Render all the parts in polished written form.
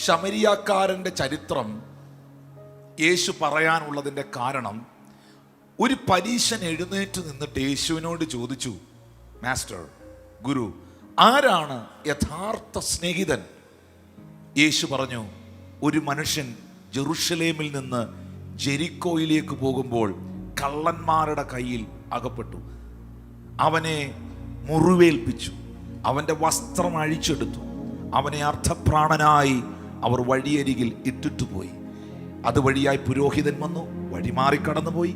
ശമരിയാക്കാരൻ്റെ ചരിത്രം യേശു പറയാനുള്ളതിൻ്റെ കാരണം, ഒരു പരീശൻ എഴുന്നേറ്റ് നിന്നിട്ട് യേശുവിനോട് ചോദിച്ചു, മാസ്റ്റർ, ഗുരു, ആരാണ് യഥാർത്ഥ സ്നേഹിതൻ? യേശു പറഞ്ഞു, ഒരു മനുഷ്യൻ ജെറുസലേമിൽ നിന്ന് ജെരിക്കോയിലേക്ക് പോകുമ്പോൾ കള്ളന്മാരുടെ കയ്യിൽ അകപ്പെട്ടു. അവനെ മുറിവേൽപ്പിച്ചു, അവൻ്റെ വസ്ത്രം അഴിച്ചെടുത്തു, അവനെ അർദ്ധപ്രാണനായി അവർ വഴിയരികിൽ ഇട്ടിട്ടുപോയി. അതുവഴിയായി പുരോഹിതൻ വന്നു, വഴിമാറിക്കടന്നുപോയി.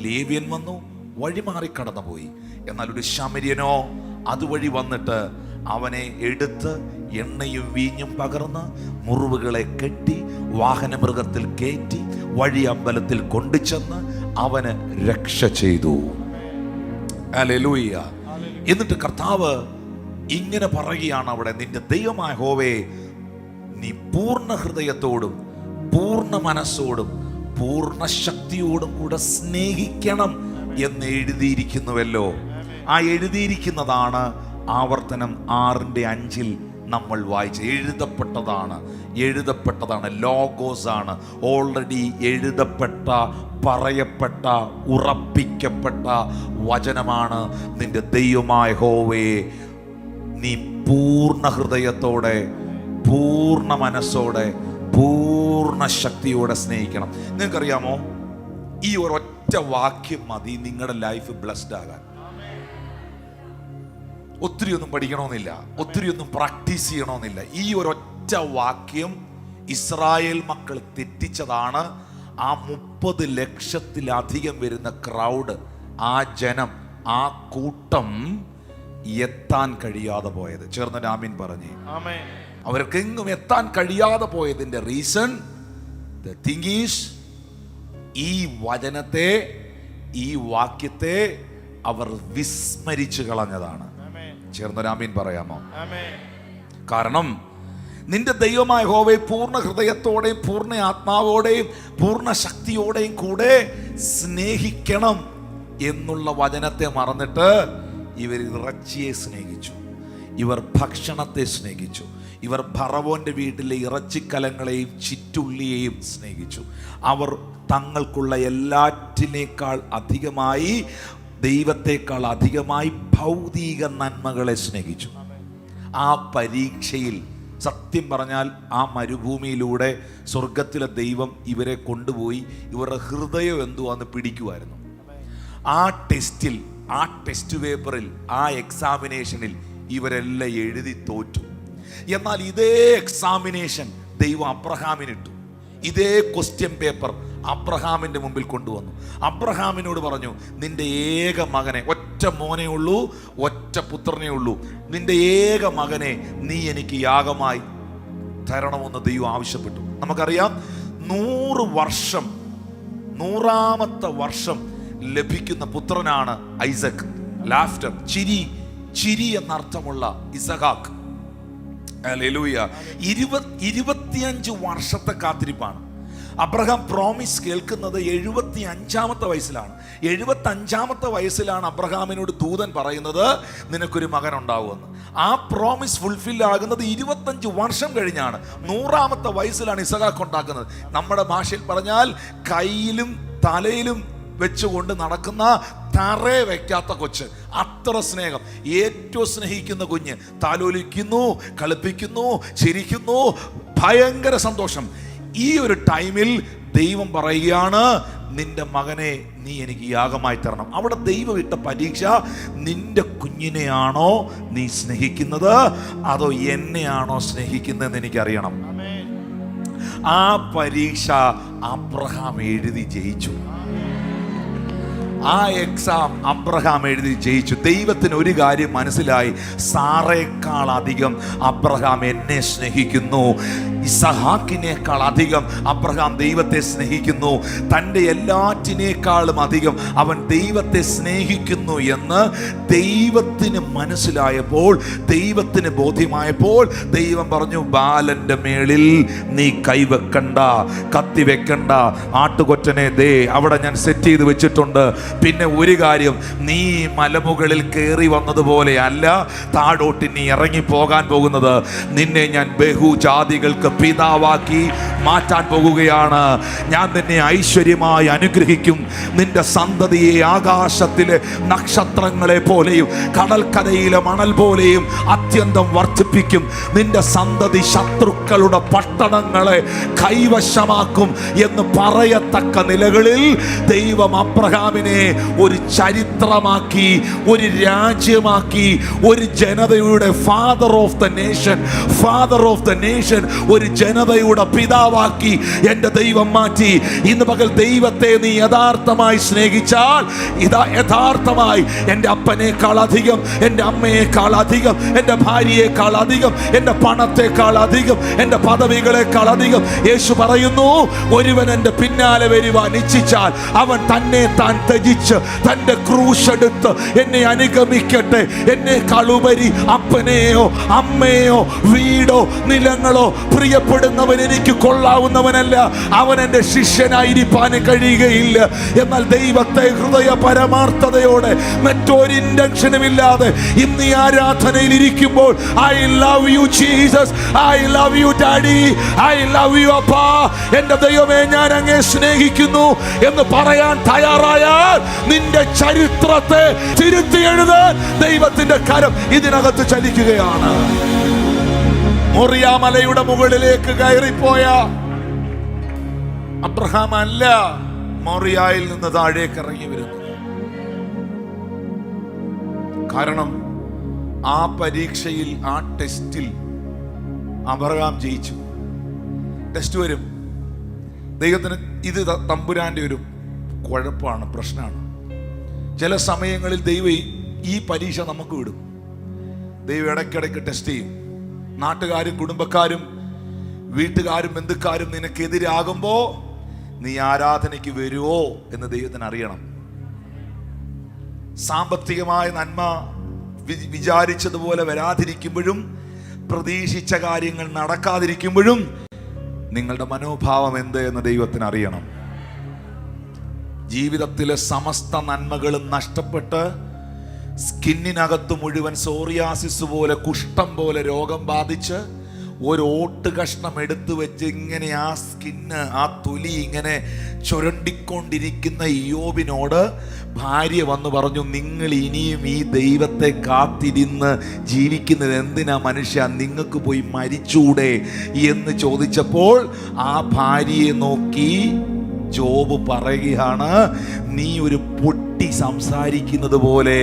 ലേവ്യൻ വന്നു, വഴിമാറിക്കടന്നുപോയി. എന്നാൽ ഒരു ശമര്യനോ അതുവഴി വന്നിട്ട് അവനെ എടുത്ത് എണ്ണയും വീഞ്ഞും പകർന്ന് മുറിവുകളെ കെട്ടി വാഹനമൃഗത്തിൽ കയറ്റി വഴി അമ്പലത്തിൽ കൊണ്ടുചെന്ന് അവന് രക്ഷ ചെയ്തു. ഹല്ലേലൂയ. എന്നിട്ട് കർത്താവ് ഇങ്ങനെ പറയുകയാണ് അവിടെ, നിന്റെ ദൈവമായ യഹോവേ നീ പൂർണ്ണ ഹൃദയത്തോടും പൂർണ്ണ മനസ്സോടും പൂർണ്ണ ശക്തിയോടും കൂടെ സ്നേഹിക്കണം എന്ന് എഴുതിയിരിക്കുന്നുവല്ലോ. ആ എഴുതിയിരിക്കുന്നതാണ് ആവർത്തനം 6:5 നമ്മൾ വായിച്ച എഴുതപ്പെട്ടതാണ് ലോഗോസ് ആണ്. ഓൾറെഡി എഴുതപ്പെട്ട, പറയപ്പെട്ട, ഉറപ്പിക്കപ്പെട്ട വചനമാണ്. നിന്റെ ദൈവമായ യഹോവേ നീ പൂർണ്ണ ഹൃദയത്തോടെ പൂർണ്ണ മനസ്സോടെ പൂർണ്ണ ശക്തിയോടെ സ്നേഹിക്കണം. നിങ്ങൾക്കറിയാമോ, ഈ ഒരൊറ്റ വാക്യം മതി നിങ്ങളുടെ ലൈഫ് ബ്ലെസ്ഡ് ആകാൻ. ഒത്തിരി ഒന്നും പഠിക്കണമെന്നില്ല, ഒത്തിരി ഒന്നും പ്രാക്ടീസ് ചെയ്യണമെന്നില്ല. ഈ ഒരൊറ്റ വാക്യം ഇസ്രായേൽ മക്കൾ തെറ്റിച്ചതാണ് ആ 30 ലക്ഷത്തിലധികം വരുന്ന ക്രൗഡ്, ആ ജനം, ആ കൂട്ടം എത്താൻ കഴിയാതെ പോയത്. ചേർന്ന് ആമീൻ പറഞ്ഞേ. അവർക്കെങ്ങും എത്താൻ കഴിയാതെ പോയതിന്റെ റീസൺ, ദ തിങ് ഈസ്, ഈ വചനത്തെ, ഈ വാക്യത്തെ അവർ വിസ്മരിച്ചു കളഞ്ഞതാണ്. ചേർന്നൊരാമീൻ പറയാമോ? കാരണം നിന്റെ ദൈവമായ യഹോവയെ പൂർണ്ണ ഹൃദയത്തോടെയും പൂർണ്ണ ആത്മാവോടെയും പൂർണ്ണ ശക്തിയോടെയും കൂടെ സ്നേഹിക്കണം എന്നുള്ള വചനത്തെ മറന്നിട്ട് ഇവർ ഇറച്ചിയെ സ്നേഹിച്ചു, ഇവർ ഭക്ഷണത്തെ സ്നേഹിച്ചു, ഇവർ ഫറവോന്റെ വീട്ടിലെ ഇറച്ചിക്കലങ്ങളെയും ചിറ്റുള്ളിയെയും സ്നേഹിച്ചു. അവർ തങ്ങൾക്കുള്ള എല്ലാറ്റിനേക്കാൾ അധികമായി, ദൈവത്തെക്കാൾ അധികമായി ഭൗതിക നന്മകളെ സ്നേഹിച്ചു. ആ പരീക്ഷയിൽ സത്യം പറഞ്ഞാൽ ആ മരുഭൂമിയിലൂടെ സ്വർഗത്തിലെ ദൈവം ഇവരെ കൊണ്ടുപോയി ഇവരുടെ ഹൃദയം എന്തുവാന്ന് പിടിക്കുമായിരുന്നു. ആ ടെസ്റ്റിൽ, ആ ടെസ്റ്റ് പേപ്പറിൽ, ആ എക്സാമിനേഷനിൽ ഇവരെല്ലാം എഴുതി തോറ്റു. എന്നാൽ ഇതേ എക്സാമിനേഷൻ ദൈവം അബ്രഹാമിനിട്ടു. ഇതേ ക്വസ്റ്റ്യൻ പേപ്പർ അബ്രഹാമിന്റെ മുമ്പിൽ കൊണ്ടുവന്നു. അബ്രഹാമിനോട് പറഞ്ഞു, നിന്റെ ഏക മകനെ, ഒറ്റ മോനെ ഉള്ളൂ, ഒറ്റ പുത്രനേ ഉള്ളൂ, നിന്റെ ഏക മകനെ നീ എനിക്ക് യാഗമായി തരണമെന്ന് ദൈവം ആവശ്യപ്പെട്ടു. നമുക്കറിയാം 100 വർഷം, 100ാമത്തെ വർഷം ലഭിക്കുന്ന പുത്രനാണ് ഐസക്. ലാഫ്റ്റർ, ചിരി എന്നർത്ഥമുള്ള ഇസഹാക്ക്. ഹല്ലേലൂയ. 25 വർഷത്തെ കാത്തിരിപ്പാണ്. അബ്രഹാം പ്രോമിസ് കേൾക്കുന്നത് 75ാമത്തെ വയസ്സിലാണ്. 75ാമത്തെ വയസ്സിലാണ് അബ്രഹാമിനോട് ദൂതൻ പറയുന്നത്, നിനക്കൊരു മകൻ ഉണ്ടാവുമെന്ന്. ആ പ്രോമിസ് ഫുൾഫിൽ ആകുന്നത് 25 വർഷം കഴിഞ്ഞാണ്. 100ാമത്തെ വയസ്സിലാണ് ഇസഹാക്ക് ഉണ്ടാക്കുന്നത്. നമ്മുടെ ഭാഷയിൽ പറഞ്ഞാൽ കയ്യിലും തലയിലും വെച്ചുകൊണ്ട് നടക്കുന്ന, തറയെ വയ്ക്കാത്ത കൊച്ച്. അത്ര സ്നേഹം. ഏറ്റവും സ്നേഹിക്കുന്ന കുഞ്ഞ് താലോലിക്കുന്നു, കളിപ്പിക്കുന്നു, ചിരിക്കുന്നു, ഭയങ്കര സന്തോഷം. ഈ ഒരു ടൈമിൽ ദൈവം പറയുകയാണ്, നിന്റെ മകനെ നീ എനിക്ക് യാഗമായി തരണം. അവിടെ ദൈവം ഇട്ട പരീക്ഷ, നിന്റെ കുഞ്ഞിനെയാണോ നീ സ്നേഹിക്കുന്നത് അതോ എന്നെയാണോ സ്നേഹിക്കുന്നതെന്ന് എനിക്കറിയണം. ആ പരീക്ഷ അബ്രഹാം എഴുതി ജയിച്ചു. ആ എക്സാം അബ്രഹാം എഴുതി ജയിച്ചു. ദൈവത്തിന് ഒരു കാര്യം മനസ്സിലായി, സാറയേക്കാൾ അധികം അബ്രഹാം എന്നെ സ്നേഹിക്കുന്നു, ഇസഹാക്കിനേക്കാൾ അധികം അബ്രഹാം ദൈവത്തെ സ്നേഹിക്കുന്നു, തൻ്റെ എല്ലാറ്റിനേക്കാളും അധികം അവൻ ദൈവത്തെ സ്നേഹിക്കുന്നു എന്ന് ദൈവത്തിന് മനസ്സിലായപ്പോൾ, ദൈവത്തിന് ബോധ്യമായപ്പോൾ ദൈവം പറഞ്ഞു, ബാലന്റെ മേളിൽ നീ കൈവെക്കണ്ട, കത്തി വെക്കണ്ട, ആട്ടുകൊറ്റനെ ദേ അവിടെ ഞാൻ സെറ്റ് ചെയ്ത് വെച്ചിട്ടുണ്ട്, പിന്നെ ഒരു കാര്യം, നീ മലമുകളിൽ കയറി വന്നതുപോലെ അല്ല താഴോട്ട് നീ ഇറങ്ങി പോകാൻ പോകുന്നത്. നിന്നെ ഞാൻ ബഹുജാതികൾക്ക് പിതാവാക്കി മാറ്റാൻ പോകുകയാണ്. ഞാൻ നിന്നെ ഐശ്വര്യമായി അനുഗ്രഹിക്കും. നിന്റെ സന്തതിയെ ആകാശത്തിലെ നക്ഷത്രങ്ങളെ പോലെയും കടൽക്കരയിലെ മണൽ പോലെയും അത്യന്തം വർദ്ധിപ്പിക്കും. നിന്റെ സന്തതി ശത്രുക്കളുടെ പട്ടണങ്ങളെ കൈവശമാക്കും എന്ന് പറയത്തക്ക നിലകളിൽ ദൈവം അബ്രഹാമിനെ ഒരു ചരിത്രമാക്കി, ഒരു രാജ്യമാക്കി, ഒരു ജനതയുടെ ഫാദർ ഓഫ് ദ നേഷൻ, ഒരു ജനതയുടെ പിതാവാക്കി എൻ്റെ ദൈവം മാറ്റി. ഇന്ന് പകൽ ദൈവത്തെ നീ യഥാർത്ഥമായി സ്നേഹിച്ചാൽ, ഇതാ യഥാർത്ഥമായി എൻ്റെ അപ്പനേക്കാൾ അധികം, എൻ്റെ അമ്മയേക്കാൾ അധികം, എൻ്റെ ഭാര്യയേക്കാൾ അധികം, എൻ്റെ പണത്തെക്കാൾ അധികം, എൻ്റെ പദവികളെക്കാൾ അധികം യേശു പറയുന്നു, ഒരുവൻ എൻ്റെ പിന്നാലെ വരുവാൻ ഇച്ഛിച്ചാൽ അവൻ തന്നെ താൻ ത്യജിച്ച് തൻ്റെ ക്രൂശ് എടുത്ത് എന്നെ അനുഗമിക്കട്ടെ. എന്നേക്കാൾ ഉപരി അപ്പനെയോ അമ്മയോ വീടോ നിലങ്ങളോ പ്രിയപ്പെടുന്നവൻ എനിക്ക് കൊള്ളാവുന്നവനല്ല. അവൻ എൻ്റെ ശിഷ്യനായിരിക്കാനും കഴിയുകയില്ല. എന്നാൽ ദൈവത്തെ ഹൃദയ പരമാർത്ഥതയോടെ മറ്റൊരു ഇൻറ്റൻഷനുമില്ലാതെ ഇന്ന് ഈ ആരാധനയിൽ ഇരിക്കുമ്പോൾ, I love you Jesus, I love you daddy, I love U അപ്പാ, എൻ്റെ ദൈവമേ ഞാൻ അങ്ങേ സ്നേഹിക്കുന്നു എന്ന് പറയാൻ തയ്യാറായാൽ നിന്റെ ചരിത്രത്തെ തിരുത്തി എഴുതാൻ ദൈവത്തിന്റെ കരം ഇതിനകത്ത് ചലിക്കുകയാണ്. മോറിയ മലയുടെ മുകളിലേക്ക് കയറിപ്പോയ അബ്രഹാം അല്ല മോറിയയിൽ നിന്ന് താഴേക്ക് ഇറങ്ങി വരുന്നത്. കാരണം ആ പരീക്ഷയിൽ, ആ ടെസ്റ്റിൽ അബ്രഹാം ജയിച്ചു. ടെസ്റ്റ് വരും. ദൈവത്തിന് ഇത് തമ്പുരാന്റെ ഒരു കുഴപ്പമാണ്, പ്രശ്നമാണ്. ചില സമയങ്ങളിൽ ദൈവം ഈ പരീക്ഷ നമുക്ക് വിടും. ദൈവം ഇടയ്ക്കിടയ്ക്ക് ടെസ്റ്റ് ചെയ്യും. നാട്ടുകാരും കുടുംബക്കാരും വീട്ടുകാരും ബന്ധുക്കാരും നിനക്കെതിരാകുമ്പോ നീ ആരാധനയ്ക്ക് വരുവോ എന്ന് ദൈവത്തിന് അറിയണം. സാമ്പത്തികമായ നന്മ വിചാരിച്ചതുപോലെ വരാതിരിക്കുമ്പോഴും, പ്രതീക്ഷിച്ച കാര്യങ്ങൾ നടക്കാതിരിക്കുമ്പോഴും നിങ്ങളുടെ മനോഭാവം എന്ത് എന്ന് ദൈവത്തിന് അറിയണം. ജീവിതത്തിലെ സമസ്ത നന്മകളും നഷ്ടപ്പെട്ട് സ്കിന്നിനകത്ത് മുഴുവൻ സോറിയാസിസ് പോലെ, കുഷ്ഠം പോലെ രോഗം ബാധിച്ച് ഒരു ഓട്ട് കഷ്ണം എടുത്തു വെച്ച് ഇങ്ങനെ ആ സ്കിന്ന്, ആ തൊലി ഇങ്ങനെ ചുരണ്ടിക്കൊണ്ടിരിക്കുന്ന ഇയ്യോബിനോട് ഭാര്യ വന്നു പറഞ്ഞു, നിങ്ങൾ ഇനിയും ഈ ദൈവത്തെ കാത്തിരുന്ന് ജീവിക്കുന്നത് എന്തിനാ മനുഷ്യ, നിങ്ങൾക്ക് പോയി മരിച്ചൂടെ എന്ന് ചോദിച്ചപ്പോൾ ആ ഭാര്യയെ നോക്കി ജോബ് പറയുകയാണ്, നീ ഒരു പൊട്ടി സംസാരിക്കുന്നത് പോലെ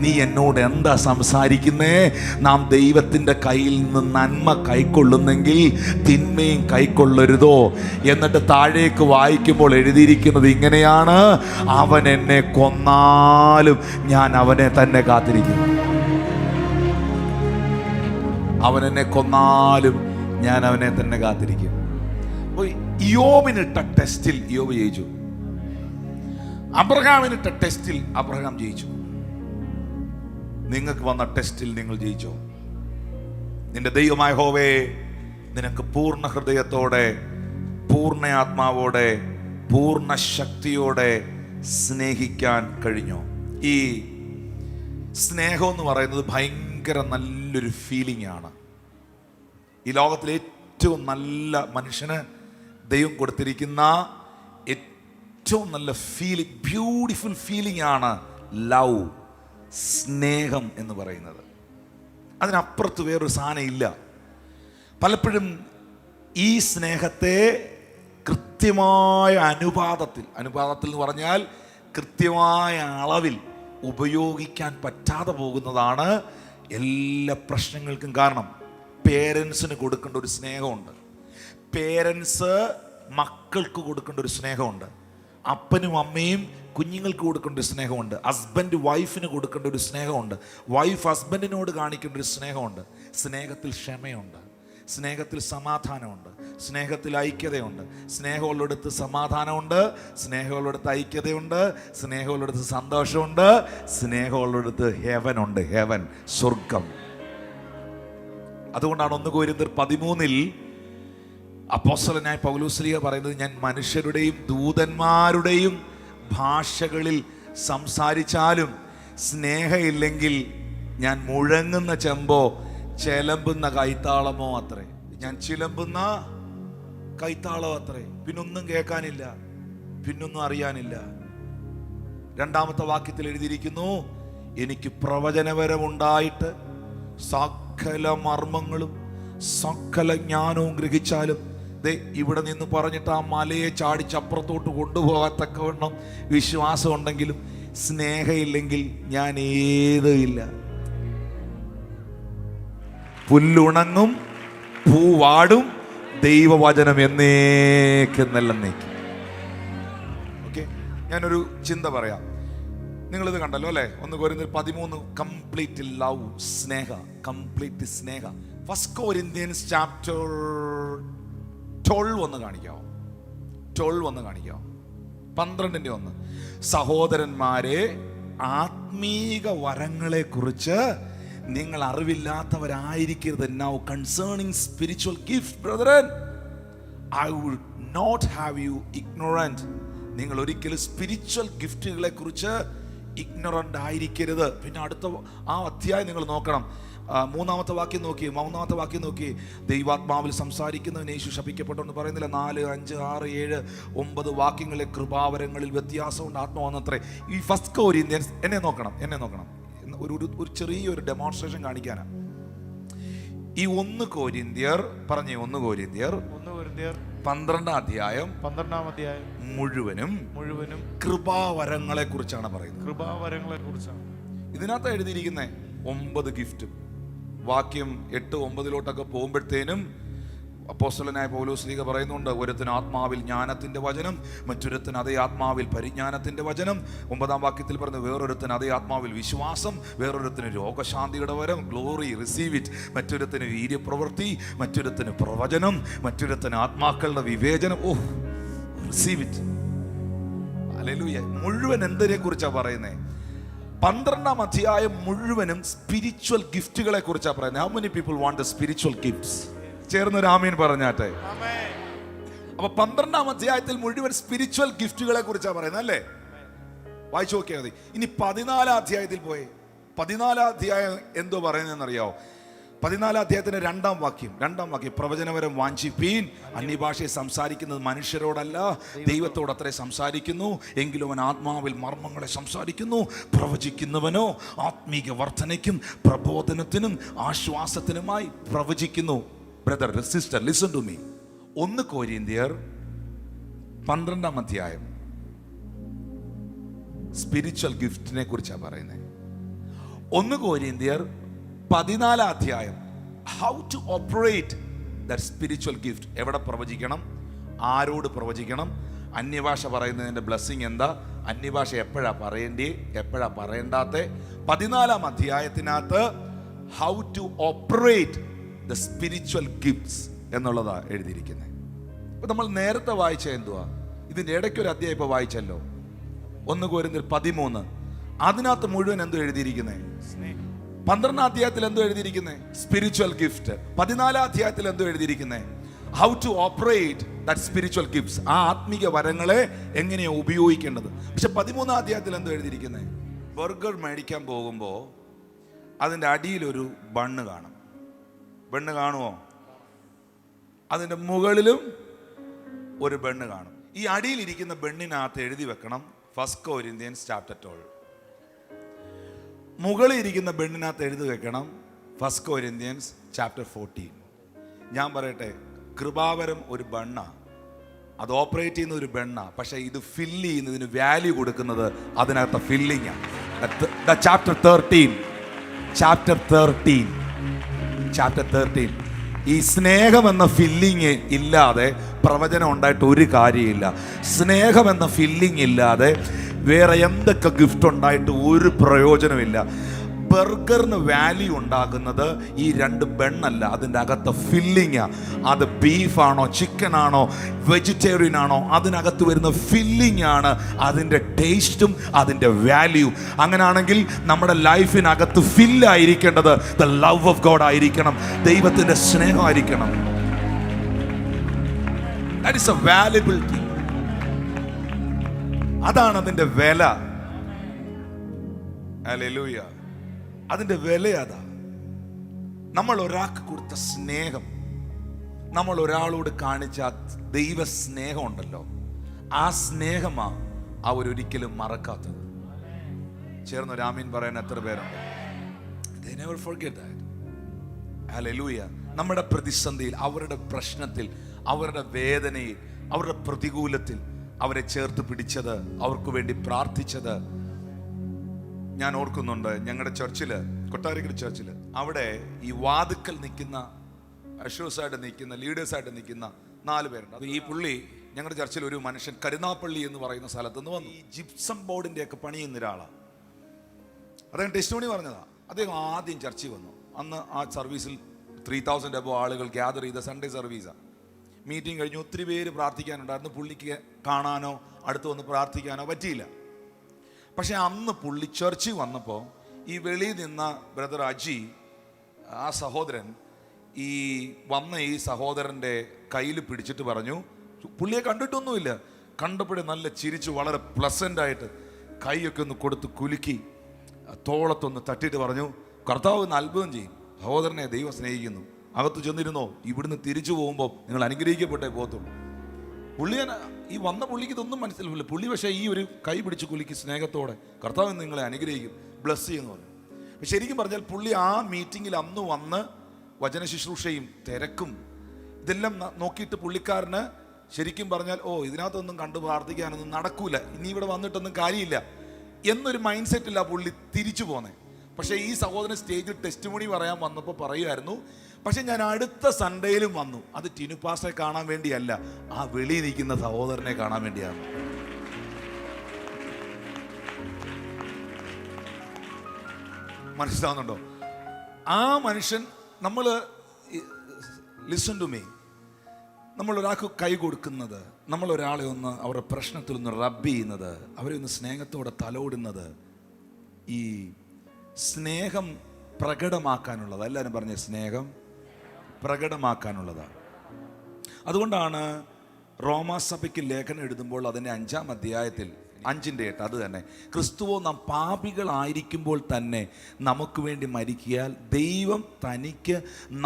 നീ എന്നോട് എന്താ സംസാരിക്കുന്നേ? നാം ദൈവത്തിൻ്റെ കയ്യിൽ നിന്ന് നന്മ കൈക്കൊള്ളുന്നെങ്കിൽ തിന്മയും കൈക്കൊള്ളരുതോ? എന്നിട്ട് താഴേക്ക് വായിക്കുമ്പോൾ എഴുതിയിരിക്കുന്നത് ഇങ്ങനെയാണ്, അവൻ എന്നെ കൊന്നാലും ഞാൻ അവനെ തന്നെ കാത്തിരിക്കും. അവൻ എന്നെ കൊന്നാലും ഞാൻ അവനെ തന്നെ കാത്തിരിക്കും. ഇയ്യോബിനിട്ട ടെസ്റ്റിൽ ഇയ്യോബ് ജയിച്ചു. അബ്രഹാമിനിട്ട ടെസ്റ്റിൽ അബ്രഹാം ജയിച്ചു. നിങ്ങൾക്ക് വന്ന ടെസ്റ്റിൽ നിങ്ങൾ ജയിച്ചോ? നിന്റെ ദൈവമായ യഹോവേ നിനക്ക് പൂർണ്ണ ഹൃദയത്തോടെ, പൂർണ്ണ ആത്മാവോടെ, പൂർണ്ണ ശക്തിയോടെ സ്നേഹിക്കാൻ കഴിഞ്ഞോ? ഈ സ്നേഹം എന്ന് പറയുന്നത് ഭയങ്കര നല്ലൊരു ഫീലിംഗ് ആണ്. ഈ ലോകത്തിലെ ഏറ്റവും നല്ല മനുഷ്യന് ദൈവം കൊടുത്തിരിക്കുന്ന ഏറ്റവും നല്ല ഫീലിംഗ്, ബ്യൂട്ടിഫുൾ ഫീലിംഗ് ആണ് ലവ്, സ്നേഹം എന്ന് പറയുന്നത്. അതിനപ്പുറത്ത് വേറൊരു സാധനം ഇല്ല. പലപ്പോഴും ഈ സ്നേഹത്തെ കൃത്യമായ അനുപാതത്തിൽ എന്ന് പറഞ്ഞാൽ കൃത്യമായ അളവിൽ ഉപയോഗിക്കാൻ പറ്റാതെ പോകുന്നതാണ് എല്ലാ പ്രശ്നങ്ങൾക്കും കാരണം. പേരൻസിന് കൊടുക്കേണ്ട ഒരു സ്നേഹമുണ്ട്, പേരൻസ് മക്കൾക്ക് കൊടുക്കേണ്ട ഒരു സ്നേഹമുണ്ട്, അപ്പനും അമ്മയും കുഞ്ഞുങ്ങൾക്ക് കൊടുക്കേണ്ട ഒരു സ്നേഹമുണ്ട്, ഹസ്ബൻഡ് വൈഫിന് കൊടുക്കേണ്ട ഒരു സ്നേഹമുണ്ട്, വൈഫ് ഹസ്ബൻഡിനോട് കാണിക്കേണ്ട ഒരു സ്നേഹമുണ്ട്. സ്നേഹത്തിൽ ക്ഷമയുണ്ട്, സ്നേഹത്തിൽ സമാധാനമുണ്ട്, സ്നേഹത്തിൽ ഐക്യതയുണ്ട്. സ്നേഹമുള്ളിടത്ത് സമാധാനമുണ്ട്, സ്നേഹമുള്ളിടത്ത് ഐക്യതയുണ്ട്, സ്നേഹമുള്ളിടത്ത് സന്തോഷമുണ്ട്, സ്നേഹമുള്ളിടത്ത് ഹെവനുണ്ട്, ഹെവൻ, സ്വർഗം. അതുകൊണ്ടാണ് 1 കൊരിന്ത്യർ 13 അപ്പോസ്തലനായ പൗലോസ് പറയുന്നത്, ഞാൻ മനുഷ്യരുടെയും ദൂതന്മാരുടെയും ഭാഷകളിൽ സംസാരിച്ചാലും സ്നേഹമില്ലെങ്കിൽ ഞാൻ മുഴങ്ങുന്ന ചെമ്പോ ചിലമ്പുന്ന കൈത്താളമോ അത്രേ. ഞാൻ ചിലമ്പുന്ന കൈത്താളം അത്രേ. പിന്നൊന്നും കേൾക്കാനില്ല, പിന്നൊന്നും അറിയാനില്ല. രണ്ടാമത്തെ വാക്യത്തിൽ എഴുതിയിരിക്കുന്നു, എനിക്ക് പ്രവചനപരമുണ്ടായിട്ട് സകല മർമ്മങ്ങളും സകല ജ്ഞാനവും ഗ്രഹിച്ചാലും ഇവിടെ നിന്ന് പറഞ്ഞിട്ട് ആ മലയെ ചാടിച്ചപ്പുറത്തോട്ട് കൊണ്ടുപോകത്തക്കവണ്ണം വിശ്വാസം ഉണ്ടെങ്കിലും സ്നേഹമില്ലെങ്കിൽ ഞാൻ ഏതുമില്ല. പുല്ലുണങ്ങും, പൂവാടും, ദൈവവചനം എന്നേക്കെന്നല്ലേക്കും. ഓക്കെ, ഞാനൊരു ചിന്ത പറയാം. നിങ്ങളിത് കണ്ടല്ലോ അല്ലേ? 1 കൊരിന്ത്യർ 13 കംപ്ലീറ്റ് ലവ്, സ്നേഹ, കംപ്ലീറ്റ് സ്നേഹ. 1 കൊരിന്ത്യൻസ് ചാപ്റ്റർ 12 ഒന്ന് കാണിക്കാമോ? 12 ഒന്ന് കാണിക്കാമോ? 12:1. സഹോദരന്മാരെ, ആത്മീക വരങ്ങളെ കുറിച്ച് നിങ്ങൾ അറിവില്ലാത്തവരായിരിക്കരുത്. Now concerning spiritual gift, brethren, I would not have you ignorant. നിങ്ങൾ ഒരിക്കലും സ്പിരിച്വൽ ഗിഫ്റ്റുകളെ കുറിച്ച് ഇഗ്നോറൻ്റ് ആയിരിക്കരുത്. പിന്നെ അടുത്ത ആ അധ്യായം നിങ്ങൾ നോക്കണം. 3-ാമത്തെ വാക്യം നോക്കി, 3-ാമത്തെ വാക്യം നോക്കി. ദൈവാത്മാവിൽ സംസാരിക്കുന്നവൻ യേശു ശപിക്കപ്പെട്ടെന്ന് പറയുന്നില്ല. 4, 5, 6, 7, 9 വാക്യങ്ങളിലെ കൃപാവരങ്ങളിൽ വ്യത്യാസമുണ്ട്. ആത്മാവെന്നത്രേ. ഈ 1 കൊരിന്ത്യൻസ് എന്നെ നോക്കണം. ഒരു ചെറിയൊരു ഡെമോൺസ്ട്രേഷൻ കാണിക്കാനാണ്. ഈ 1 കൊരിന്ത്യർ പറഞ്ഞേ, 1 കൊരിന്ത്യർ 12-ാം അധ്യായം മുഴുവനും കൃപാവരങ്ങളെ കുറിച്ചാണ് പറയുന്നത്. ഇതിനകത്ത് എഴുതിയിരിക്കുന്നത് 9 ഗിഫ്റ്റും. വാക്യം 8-9 പോകുമ്പോഴത്തേനും അപ്പോസ്തലനായ പൗലോസ് പറയുന്നുണ്ട്, ഒരുത്തിന് ആത്മാവിൽ ജ്ഞാനത്തിന്റെ വചനം, മറ്റൊരുത്തിന് അതേ ആത്മാവിൽ പരിജ്ഞാനത്തിന്റെ വചനം. 9-ാം വാക്യത്തിൽ പറഞ്ഞു, വേറൊരുത്തിന് അതേ ആത്മാവിൽ വിശ്വാസം, വേറൊരുത്തിന് രോഗശാന്തിയുടെ വരം, ഗ്ലോറി, റിസീവ് ഇറ്റ്. മറ്റൊരുത്തിന് വീര്യപ്രവൃത്തി, മറ്റൊരുത്തിന് പ്രവചനം, മറ്റൊരുത്തിന് ആത്മാക്കളുടെ വിവേചനം. Receive it. ഹല്ലേലൂയ. മുഴുവൻ എന്തിനെ കുറിച്ചാണ് പറയുന്നത്? 12-ാം അധ്യായം മുഴുവനും സ്പിരിച്വൽ ഗിഫ്റ്റുകളെ കുറിച്ചാണ് പറയുന്നത്. How many people want the spiritual gifts? ചേർന്നൊരു ആമീൻ പറഞ്ഞാട്ടെ. അപ്പൊ 12-ാം അധ്യായത്തിൽ മുഴുവൻ സ്പിരിച്വൽ ഗിഫ്റ്റുകളെ കുറിച്ചാണ് പറയുന്നത് അല്ലേ? വായിച്ചു നോക്കിയാൽ മതി. ഇനി 14-ാം അധ്യായത്തിൽ പോയി. 14-ാം അധ്യായം എന്തോ പറയുന്നതെന്നറിയാവോ? 14-ാം അധ്യായത്തിന്റെ 2-ാം വാക്യം, പ്രവചനപരം വാഞ്ചിപ്പീൻ. അന്യഭാഷയെ സംസാരിക്കുന്നത് മനുഷ്യരോടല്ല, ദൈവത്തോട് അത്രേ സംസാരിക്കുന്നു. എങ്കിലും അവൻ ആത്മാവിൽ മർമ്മങ്ങളെ സംസാരിക്കുന്നു. പ്രവചിക്കുന്നവനോ ആത്മീക വർധനയ്ക്കും പ്രബോധനത്തിനും ആശ്വാസത്തിനുമായി പ്രവചിക്കുന്നു. Brother, sister, listen to me. 1 കൊരിന്ത്യർ 12-ാം അധ്യായം സ്പിരിച്വൽ ഗിഫ്റ്റിനെ കുറിച്ചാണ് പറയുന്നത്. 1 കൊരിന്ത്യർ 14-ാം അധ്യായം how to operate that spiritual gift. എവിടെ പ്രവചിക്കണം, ആരോട് പ്രവചിക്കണം, അന്യഭാഷ പറയുന്നതിൻ്റെ ബ്ലെസ്സിങ് എന്താ, അന്യഭാഷ എപ്പോഴാ പറയേണ്ടി, എപ്പോഴാ പറയേണ്ടാത്ത. 14-ാം അധ്യായത്തിനകത്ത് how to operate the spiritual gifts എന്നുള്ളതാണ് എഴുതിയിരിക്കുന്നത്. ഇപ്പൊ നമ്മൾ നേരത്തെ വായിച്ച എന്തുവാ? ഇതിന്റെ ഇടയ്ക്കൊരു അധ്യായം ഇപ്പൊ വായിച്ചല്ലോ, 1 കൊരിന്ത്യർ 13. അതിനകത്ത് മുഴുവൻ എന്തോ എഴുതിയിരിക്കുന്നത്? 12-ാം അധ്യായത്തിൽ എന്തോ എഴുതിയിരിക്കുന്നത്? Spiritual gift. 14-ാം അധ്യായത്തിൽ എന്തോ എഴുതിയിരിക്കുന്നത്? How to operate that spiritual gifts. ആ ആത്മീക വരങ്ങളെ എങ്ങനെയാണ് ഉപയോഗിക്കേണ്ടത്. പക്ഷെ 13-ാം അധ്യായത്തിൽ എന്തോ എഴുതിയിരിക്കുന്നത്? ബർഗർ മേടിക്കാൻ പോകുമ്പോൾ അതിൻ്റെ അടിയിലൊരു ബണ്ണ് കാണും. ബണ്ണ് കാണുമോ? അതിൻ്റെ മുകളിലും ഒരു ബണ്ണ് കാണും. ഈ അടിയിലിരിക്കുന്ന ബണ്ണിനകത്ത് എഴുതി വെക്കണം 1 കൊരിന്ത്യൻസ് ചാപ്റ്റർ 12. മുകളിൽ ഇരിക്കുന്ന ബണ്ണിനകത്ത് എഴുതി വെക്കണം 1 കൊരിന്ത്യൻസ് ചാപ്റ്റർ 14. ഞാൻ പറയട്ടെ, കൃപാവരം ഒരു ബണ്ണ, അത് ഓപ്പറേറ്റ് ചെയ്യുന്ന ഒരു ബണ്ണ. പക്ഷെ ഇത് ഫില്ല് ചെയ്യുന്നതിന് വാല്യൂ കൊടുക്കുന്നത് അതിനകത്ത് ഫില്ലിങ്. ചാപ്റ്റർ 13. ഈ സ്നേഹം എന്ന ഫില്ലിങ് ഇല്ലാതെ പ്രവചനം ഉണ്ടായിട്ട് ഒരു കാര്യമില്ല. സ്നേഹം എന്ന ഫില്ലിങ് ഇല്ലാതെ വേറെ എന്തൊക്കെ ഗിഫ്റ്റ് ഉണ്ടായിട്ട് ഒരു പ്രയോജനമില്ല. ബർഗറിന് വാല്യൂ ഉണ്ടാകുന്നത് ഈ 2 ബണ്ണല്ല, അതിൻ്റെ അകത്ത് ഫില്ലിങ്ങാ. അത് ബീഫാണോ ചിക്കൻ ആണോ വെജിറ്റേറിയൻ ആണോ, അതിനകത്ത് വരുന്ന ഫില്ലിംഗ് ആണ് അതിൻ്റെ ടേസ്റ്റും അതിൻ്റെ വാല്യൂ. അങ്ങനെയാണെങ്കിൽ നമ്മുടെ ലൈഫിനകത്ത് ഫില്ലായിരിക്കേണ്ടത് ദ ലവ് ഓഫ് ഗോഡ് ആയിരിക്കണം, ദൈവത്തിൻ്റെ സ്നേഹമായിരിക്കണം. That is a valuable thing. അതാണ് അതിൻ്റെ വില. ഹല്ലേലൂയ. അതിന്റെ വില അതാ. നമ്മൾ ഒരാൾക്ക് കൊടുത്ത സ്നേഹം, നമ്മൾ ഒരാളോട് കാണിച്ച ദൈവ സ്നേഹം ഉണ്ടല്ലോ, ആ സ്നേഹമാ അവരൊരിക്കലും മറക്കാത്തത്. ചേർന്നൊരു ആമീൻ പറയാൻ എത്ര പേരുണ്ട്? They never forget that. Hallelujah. നമ്മുടെ പ്രതിസന്ധിയിൽ, അവരുടെ പ്രശ്നത്തിൽ, അവരുടെ വേദനയിൽ, അവരുടെ പ്രതികൂലത്തിൽ അവരെ ചേർത്ത് പിടിച്ചത്, അവർക്ക് വേണ്ടി പ്രാർത്ഥിച്ചത് ഞാൻ ഓർക്കുന്നുണ്ട്. ഞങ്ങളുടെ ചർച്ചില്, കൊട്ടാരക്കര ചർച്ചില്, അവിടെ ഈ വാതുക്കൽ നിൽക്കുന്ന അഷേഴ്സായിട്ട് നിൽക്കുന്ന, ലീഡേഴ്സായിട്ട് നിൽക്കുന്ന 4 പേരുണ്ട്. അത് ഈ പുള്ളി ഞങ്ങളുടെ ചർച്ചിൽ ഒരു മനുഷ്യൻ കരുനാപ്പള്ളി എന്ന് പറയുന്ന സ്ഥലത്ത് നിന്ന് വന്നു. ഈ ജിപ്സം ബോർഡിന്റെ ഒക്കെ പണി ചെയ്യുന്ന ഒരാളാണ്. അദ്ദേഹം ടെസ്റ്റിമോണി പറഞ്ഞതാ. അദ്ദേഹം ആദ്യം ചർച്ചിൽ വന്നു. അന്ന് ആ സർവീസിൽ 3000 അബോ ആളുകൾ ഗ്യാദർ ചെയ്ത സൺഡേ സർവീസാണ്. മീറ്റിംഗ് കഴിഞ്ഞു, ഒത്തിരി പേര് പ്രാർത്ഥിക്കാനുണ്ടായിരുന്നു. പുള്ളിക്ക് കാണാനോ അടുത്ത് വന്ന് പ്രാർത്ഥിക്കാനോ പറ്റിയില്ല. പക്ഷെ അന്ന് പുള്ളി ചർച്ചിൽ വന്നപ്പോൾ ഈ വെളിയിൽ നിന്ന ബ്രദർ അജി, ആ സഹോദരൻ, ഈ വന്ന ഈ സഹോദരൻ്റെ കയ്യിൽ പിടിച്ചിട്ട് പറഞ്ഞു, പുള്ളിയെ കണ്ടിട്ടൊന്നുമില്ല, കണ്ടപ്പോഴേ നല്ല ചിരിച്ചു വളരെ പ്ലസൻ്റ് ആയിട്ട് കൈയൊക്കെ ഒന്ന് കൊടുത്ത് കുലുക്കി തോളത്തൊന്ന് തട്ടിയിട്ട് പറഞ്ഞു, കർത്താവ് ഒന്ന് അത്ഭുതം ചെയ്യും, സഹോദരനെ ദൈവം സ്നേഹിക്കുന്നു, അകത്ത് ചെന്നിരുന്നോ, ഇവിടുന്ന് തിരിച്ചു പോകുമ്പോൾ നിങ്ങൾ അനുഗ്രഹിക്കപ്പെട്ടേ പോകത്തുള്ളൂ. ഈ വന്ന പുള്ളിക്ക് ഇതൊന്നും മനസ്സിലാവില്ല. പുള്ളി പക്ഷേ ഈ ഒരു കൈ പിടിച്ച് കുലുക്കി സ്നേഹത്തോടെ, കർത്താവ് നിങ്ങളെ അനുഗ്രഹിക്കും, ബ്ലസ് ചെയ്യുമെന്ന് പറഞ്ഞു. ശരിക്കും പറഞ്ഞാൽ പുള്ളി ആ മീറ്റിങ്ങിൽ അന്ന് വന്ന് വചന ശുശ്രൂഷയും തിരക്കും ഇതെല്ലാം നോക്കിയിട്ട് പുള്ളിക്കാരന് ശരിക്കും പറഞ്ഞാൽ ഇതിനകത്തൊന്നും കണ്ടു പ്രാർത്ഥിക്കാനൊന്നും നടക്കൂല, ഇനി ഇവിടെ വന്നിട്ടൊന്നും കാര്യമില്ല എന്നൊരു മൈൻഡ് സെറ്റില്ല പുള്ളി തിരിച്ചു പോന്നെ. പക്ഷേ ഈ സഹോദരൻ സ്റ്റേജിൽ ടെസ്റ്റിമോണി പറയാൻ വന്നപ്പോൾ പറയുമായിരുന്നു, പക്ഷെ ഞാൻ അടുത്ത സൺഡേയിലും വന്നു, അത് ടിനു പാസ്റ്ററെ കാണാൻ വേണ്ടിയല്ല, ആ വെളിയിൽ നിൽക്കുന്ന സഹോദരനെ കാണാൻ വേണ്ടിയാണ്. മനസ്സിലാവുന്നുണ്ടോ? ആ മനുഷ്യൻ, നമ്മൾ ലിസൺ ടു മീ, നമ്മൾ ഒരാൾക്ക് കൈ കൊടുക്കുന്നത്, നമ്മൾ ഒരാളെ ഒന്ന് അവരുടെ പ്രശ്നത്തിൽ ഒന്ന് റബ്ബ് ചെയ്യുന്നത്, അവരെ ഒന്ന് സ്നേഹത്തോടെ തലോടുന്നത്, ഈ സ്നേഹം പ്രകടമാക്കാനുള്ളത്. എല്ലാവരും പറഞ്ഞ സ്നേഹം പ്രകടമാക്കാനുള്ളതാണ്. അതുകൊണ്ടാണ് റോമാസഭയ്ക്ക് ലേഖനം എഴുതുമ്പോൾ അതിൻ്റെ 5-ാം അധ്യായത്തിൽ 5:8 അത് തന്നെ, ക്രിസ്തുവോ നാം പാപികളായിരിക്കുമ്പോൾ തന്നെ നമുക്ക് വേണ്ടി മരിക്കിയാൽ ദൈവം തനിക്ക്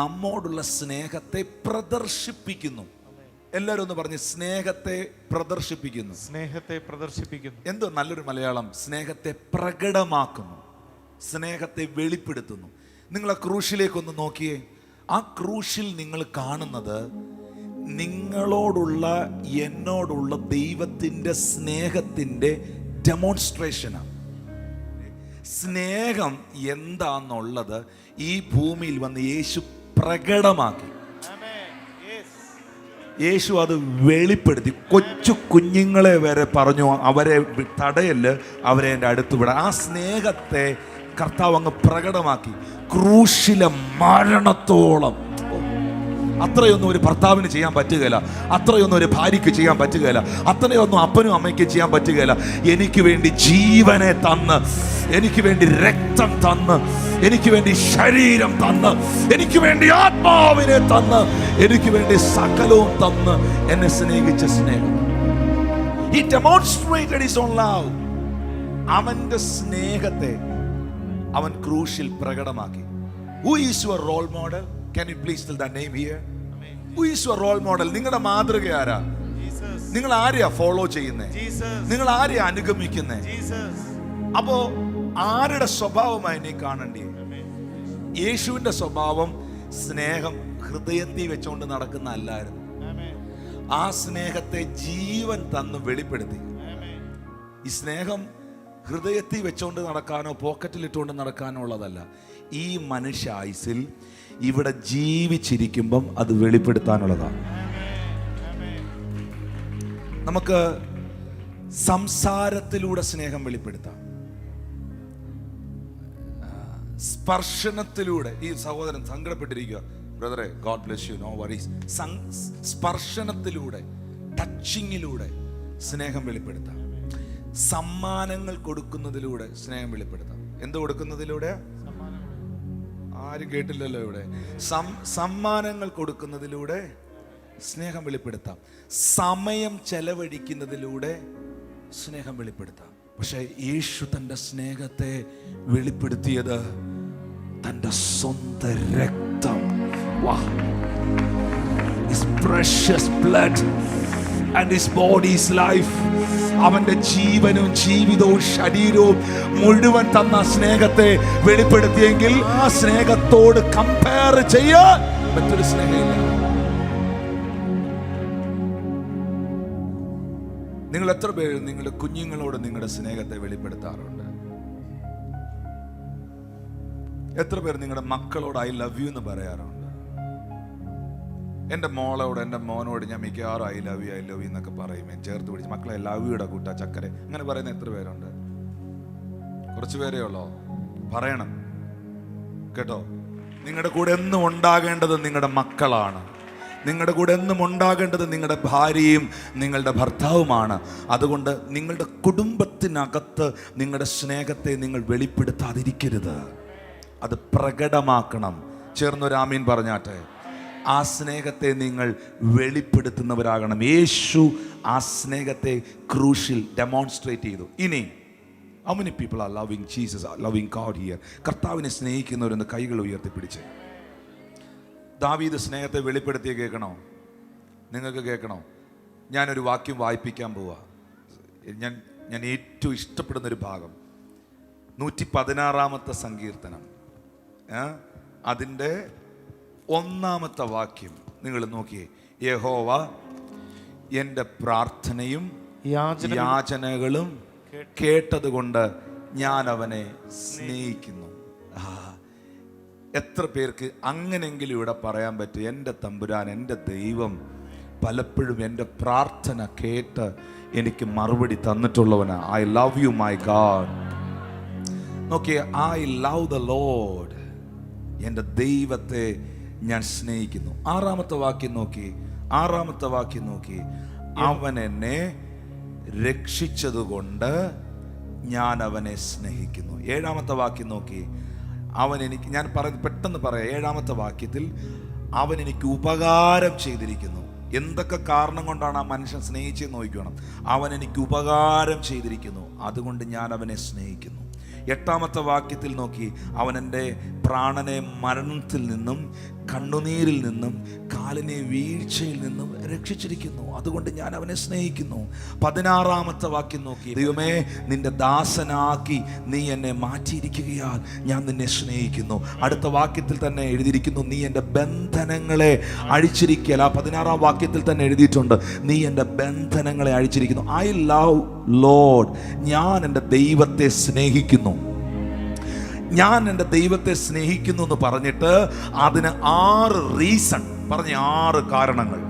നമ്മോടുള്ള സ്നേഹത്തെ പ്രദർശിപ്പിക്കുന്നു. എല്ലാവരും ഒന്ന് പറഞ്ഞ്, സ്നേഹത്തെ പ്രദർശിപ്പിക്കുന്നു. സ്നേഹത്തെ പ്രദർശിപ്പിക്കുന്നു. എന്തോ നല്ലൊരു മലയാളം, സ്നേഹത്തെ പ്രകടമാക്കുന്നു, സ്നേഹത്തെ വെളിപ്പെടുത്തുന്നു. നിങ്ങൾ ആ ക്രൂശിലേക്കൊന്ന് നോക്കിയേ. ആ ക്രൂശിൽ നിങ്ങൾ കാണുന്നത് നിങ്ങളോടുള്ള, എന്നോടുള്ള ദൈവത്തിൻ്റെ സ്നേഹത്തിൻ്റെ ഡെമോൺസ്ട്രേഷനാണ്. സ്നേഹം എന്താന്നുള്ളത് ഈ ഭൂമിയിൽ വന്ന് യേശു പ്രകടമാക്കി. യേശു അത് വെളിപ്പെടുത്തി. കൊച്ചു കുഞ്ഞുങ്ങളെ വരെ പറഞ്ഞു, അവരെ തടയല്, അവരെ എൻ്റെ അടുത്ത് വിടാം. ആ സ്നേഹത്തെ കർത്താവ് അങ്ങ് പ്രകടമാക്കി. ക്രൂശിലെ മരണത്തോളം. അത്രയൊന്നും ഒരു ഭർത്താവിന് ചെയ്യാൻ പറ്റുകയില്ല, അത്രയൊന്നും ഒരു ഭാര്യയ്ക്ക് ചെയ്യാൻ പറ്റുകയില്ല, അത്രയൊന്നും അപ്പനും അമ്മയ്ക്ക് ചെയ്യാൻ പറ്റുകയില്ല. എനിക്ക് വേണ്ടി ജീവനെ തന്ന്, എനിക്ക് വേണ്ടി രക്തം തന്ന്, എനിക്ക് വേണ്ടി ശരീരം തന്ന്, എനിക്ക് വേണ്ടി ആത്മാവിനെ തന്ന്, എനിക്ക് വേണ്ടി സകലവും തന്ന് എന്നെ സ്നേഹിച്ച സ്നേഹം. He demonstrated his own love. അവന്റെ സ്നേഹത്തെ അവൻ ക്രൂശിൽ പ്രകടമാക്കി. Who is your role model? Can you please tell that name here? Who is your role model? നിങ്ങളുടെ മാതൃക ആരാ? നിങ്ങൾ ആരെയാ ഫോളോ ചെയ്യുന്നേ? നിങ്ങൾ ആരെയാ അനുഗമിക്കുന്നേ? അപ്പോ ആരുടെ സ്വഭാവമായി നീ കാണണ്ടേ? യേശുവിന്റെ സ്വഭാവം സ്നേഹം ഹൃദയത്തിൽ വെച്ചുകൊണ്ട് നടക്കുന്ന അല്ലായിരുന്നു. ആ സ്നേഹത്തെ ജീവൻ തന്ന് വെളിപ്പെടുത്തി. ഈ സ്നേഹം ഹൃദയത്തിൽ വെച്ചുകൊണ്ട് നടക്കാനോ പോക്കറ്റിലിട്ടുകൊണ്ട് നടക്കാനോ ഉള്ളതല്ല. ഈ മനുഷ്യ ആയുസിൽ ഇവിടെ ജീവിച്ചിരിക്കുമ്പം അത് വെളിപ്പെടുത്താനുള്ളതാണ്. നമുക്ക് സംസാരത്തിലൂടെ സ്നേഹം വെളിപ്പെടുത്താം, സ്പർശനത്തിലൂടെ. ഈ സഹോദരൻ സങ്കടപ്പെട്ടിരിക്കുക, ബ്രദറെ God bless you, no worries. സ്പർശനത്തിലൂടെ, ടച്ചിങ്ങിലൂടെ സ്നേഹം വെളിപ്പെടുത്താം. സമ്മാനങ്ങൾ കൊടുക്കുന്നതിലൂടെ സ്നേഹം വെളിപ്പെടുത്താം. എന്ത് കൊടുക്കുന്നതിലൂടെ? ആരും കേട്ടില്ലല്ലോ ഇവിടെ. സമ്മാനങ്ങൾ കൊടുക്കുന്നതിലൂടെ സ്നേഹം വെളിപ്പെടുത്താം. സമയം ചെലവഴിക്കുന്നതിലൂടെ സ്നേഹം വെളിപ്പെടുത്താം. പക്ഷെ യേശു തൻ്റെ സ്നേഹത്തെ വെളിപ്പെടുത്തിയത് തൻ്റെ സ്വന്തം രക്തം, His precious blood and His body's life. അവന്റെ ജീവനും ജീവിതവും ശരീരവും മുഴുവൻ തന്ന സ്നേഹത്തെ വെളിപ്പെടുത്തിയെങ്കിൽ ആ സ്നേഹത്തോട് കമ്പയർ ചെയ്യാൻ മറ്റൊരു സ്നേഹമില്ല. നിങ്ങൾ എത്ര പേര് നിങ്ങളുടെ കുഞ്ഞുങ്ങളോട് നിങ്ങളുടെ സ്നേഹത്തെ വെളിപ്പെടുത്താറുണ്ട്? എത്ര പേർ നിങ്ങളുടെ മക്കളോട് ഐ ലവ് യു എന്ന് പറയാറുണ്ട്? എൻ്റെ മോളോട്, എൻ്റെ മോനോട് ഞാൻ മിക്കവാറും ഐ ലവ് യു എന്നൊക്കെ പറയും. ചേർത്ത് പിടിച്ച് മക്കളെ ലവ് യുടെ കൂട്ട ചക്കരെ അങ്ങനെ പറയുന്ന എത്ര പേരുണ്ട്? കുറച്ച് പേരേ ഉള്ളോ? പറയണം കേട്ടോ. നിങ്ങളുടെ കൂടെ എന്നും ഉണ്ടാകേണ്ടത് നിങ്ങളുടെ മക്കളാണ്. നിങ്ങളുടെ കൂടെ എന്നും ഉണ്ടാകേണ്ടത് നിങ്ങളുടെ ഭാര്യയും നിങ്ങളുടെ ഭർത്താവുമാണ്. അതുകൊണ്ട് നിങ്ങളുടെ കുടുംബത്തിനകത്ത് നിങ്ങളുടെ സ്നേഹത്തെ നിങ്ങൾ വെളിപ്പെടുത്താതിരിക്കരുത്. അത് പ്രകടമാക്കണം. ചേർന്നൊരു ആമീൻ പറഞ്ഞാട്ടെ. ആ സ്നേഹത്തെ നിങ്ങൾ വെളിപ്പെടുത്തുന്നവരാകണം. യേശു ആ സ്നേഹത്തെ ക്രൂശിൽ ഡെമോൺസ്ട്രേറ്റ് ചെയ്തു. ഇനി how many people are loving Jesus, are loving God here? കർത്താവിനെ സ്നേഹിക്കുന്നവരെന്ന് കൈകൾ ഉയർത്തിപ്പിടിച്ച്. ദാവീദ് സ്നേഹത്തെ വെളിപ്പെടുത്തിയ കേൾക്കണോ? നിങ്ങൾക്ക് കേൾക്കണോ? ഞാനൊരു വാക്യം വായിപ്പിക്കാൻ പോവാ. ഞാൻ ഏറ്റവും ഇഷ്ടപ്പെടുന്നൊരു ഭാഗം 116 സങ്കീർത്തനം, അതിൻ്റെ 1 വാക്യം നിങ്ങൾ നോക്കിയേ. യഹോവ എൻ്റെ പ്രാർത്ഥനയും യാചനകളും കേട്ടതുകൊണ്ട് ഞാൻ അവനെ സ്നേഹിക്കുന്നു. എത്ര പേർക്ക് അങ്ങനെങ്കിലും ഇവിടെ പറയാൻ പറ്റും, എൻ്റെ തമ്പുരാൻ, എൻ്റെ ദൈവം പലപ്പോഴും എൻ്റെ പ്രാർത്ഥന കേട്ട് എനിക്ക് മറുപടി തന്നിട്ടുള്ളവനാ. I love you my God. നോക്കിയേ, ഐ ലവ് ദ ലോർഡ്. എൻ്റെ ദൈവത്തെ ഞാൻ സ്നേഹിക്കുന്നു. 6 വാക്യം നോക്കി, 6 വാക്യം നോക്കി. അവൻ എന്നെ രക്ഷിച്ചതുകൊണ്ട് ഞാൻ അവനെ സ്നേഹിക്കുന്നു. 7 വാക്യം നോക്കി. അവൻ എനിക്ക്, ഞാൻ പെട്ടെന്ന് പറയാം. 7 വാക്യത്തിൽ അവൻ എനിക്ക് ഉപകാരം ചെയ്തിരിക്കുന്നു. എന്തൊക്കെ കാരണം കൊണ്ടാണ് ആ മനുഷ്യൻ സ്നേഹിച്ചെന്ന് നോക്കണം. അവൻ എനിക്ക് ഉപകാരം ചെയ്തിരിക്കുന്നു, അതുകൊണ്ട് ഞാൻ അവനെ സ്നേഹിക്കുന്നു. 8 വാക്യത്തിൽ നോക്കി. അവൻ എൻ്റെ പ്രാണനെ മരണത്തിൽ നിന്നും കണ്ണുനീരിൽ നിന്നും കാലിനെ വീഴ്ചയിൽ നിന്നും രക്ഷിച്ചിരിക്കുന്നു, അതുകൊണ്ട് ഞാൻ അവനെ സ്നേഹിക്കുന്നു. 16 വാക്യം നോക്കി. ദൈവമേ, നിന്റെ ദാസനാക്കി നീ എന്നെ മാറ്റിയിരിക്കുകയാൽ ഞാൻ നിന്നെ സ്നേഹിക്കുന്നു. അടുത്ത വാക്യത്തിൽ തന്നെ എഴുതിയിരിക്കുന്നു, നീ എൻ്റെ ബന്ധനങ്ങളെ അഴിച്ചിരിക്കൽ. ആ 16 വാക്യത്തിൽ തന്നെ എഴുതിയിട്ടുണ്ട്, നീ എൻ്റെ ബന്ധനങ്ങളെ അഴിച്ചിരിക്കുന്നു. I love Lord. ഞാൻ എൻ്റെ ദൈവത്തെ സ്നേഹിക്കുന്നു. ഞാൻ എൻ്റെ ദൈവത്തെ സ്നേഹിക്കുന്നു എന്ന് പറഞ്ഞിട്ട് അതിന് 6 റീസൺ പറഞ്ഞ, 6 കാരണങ്ങൾ.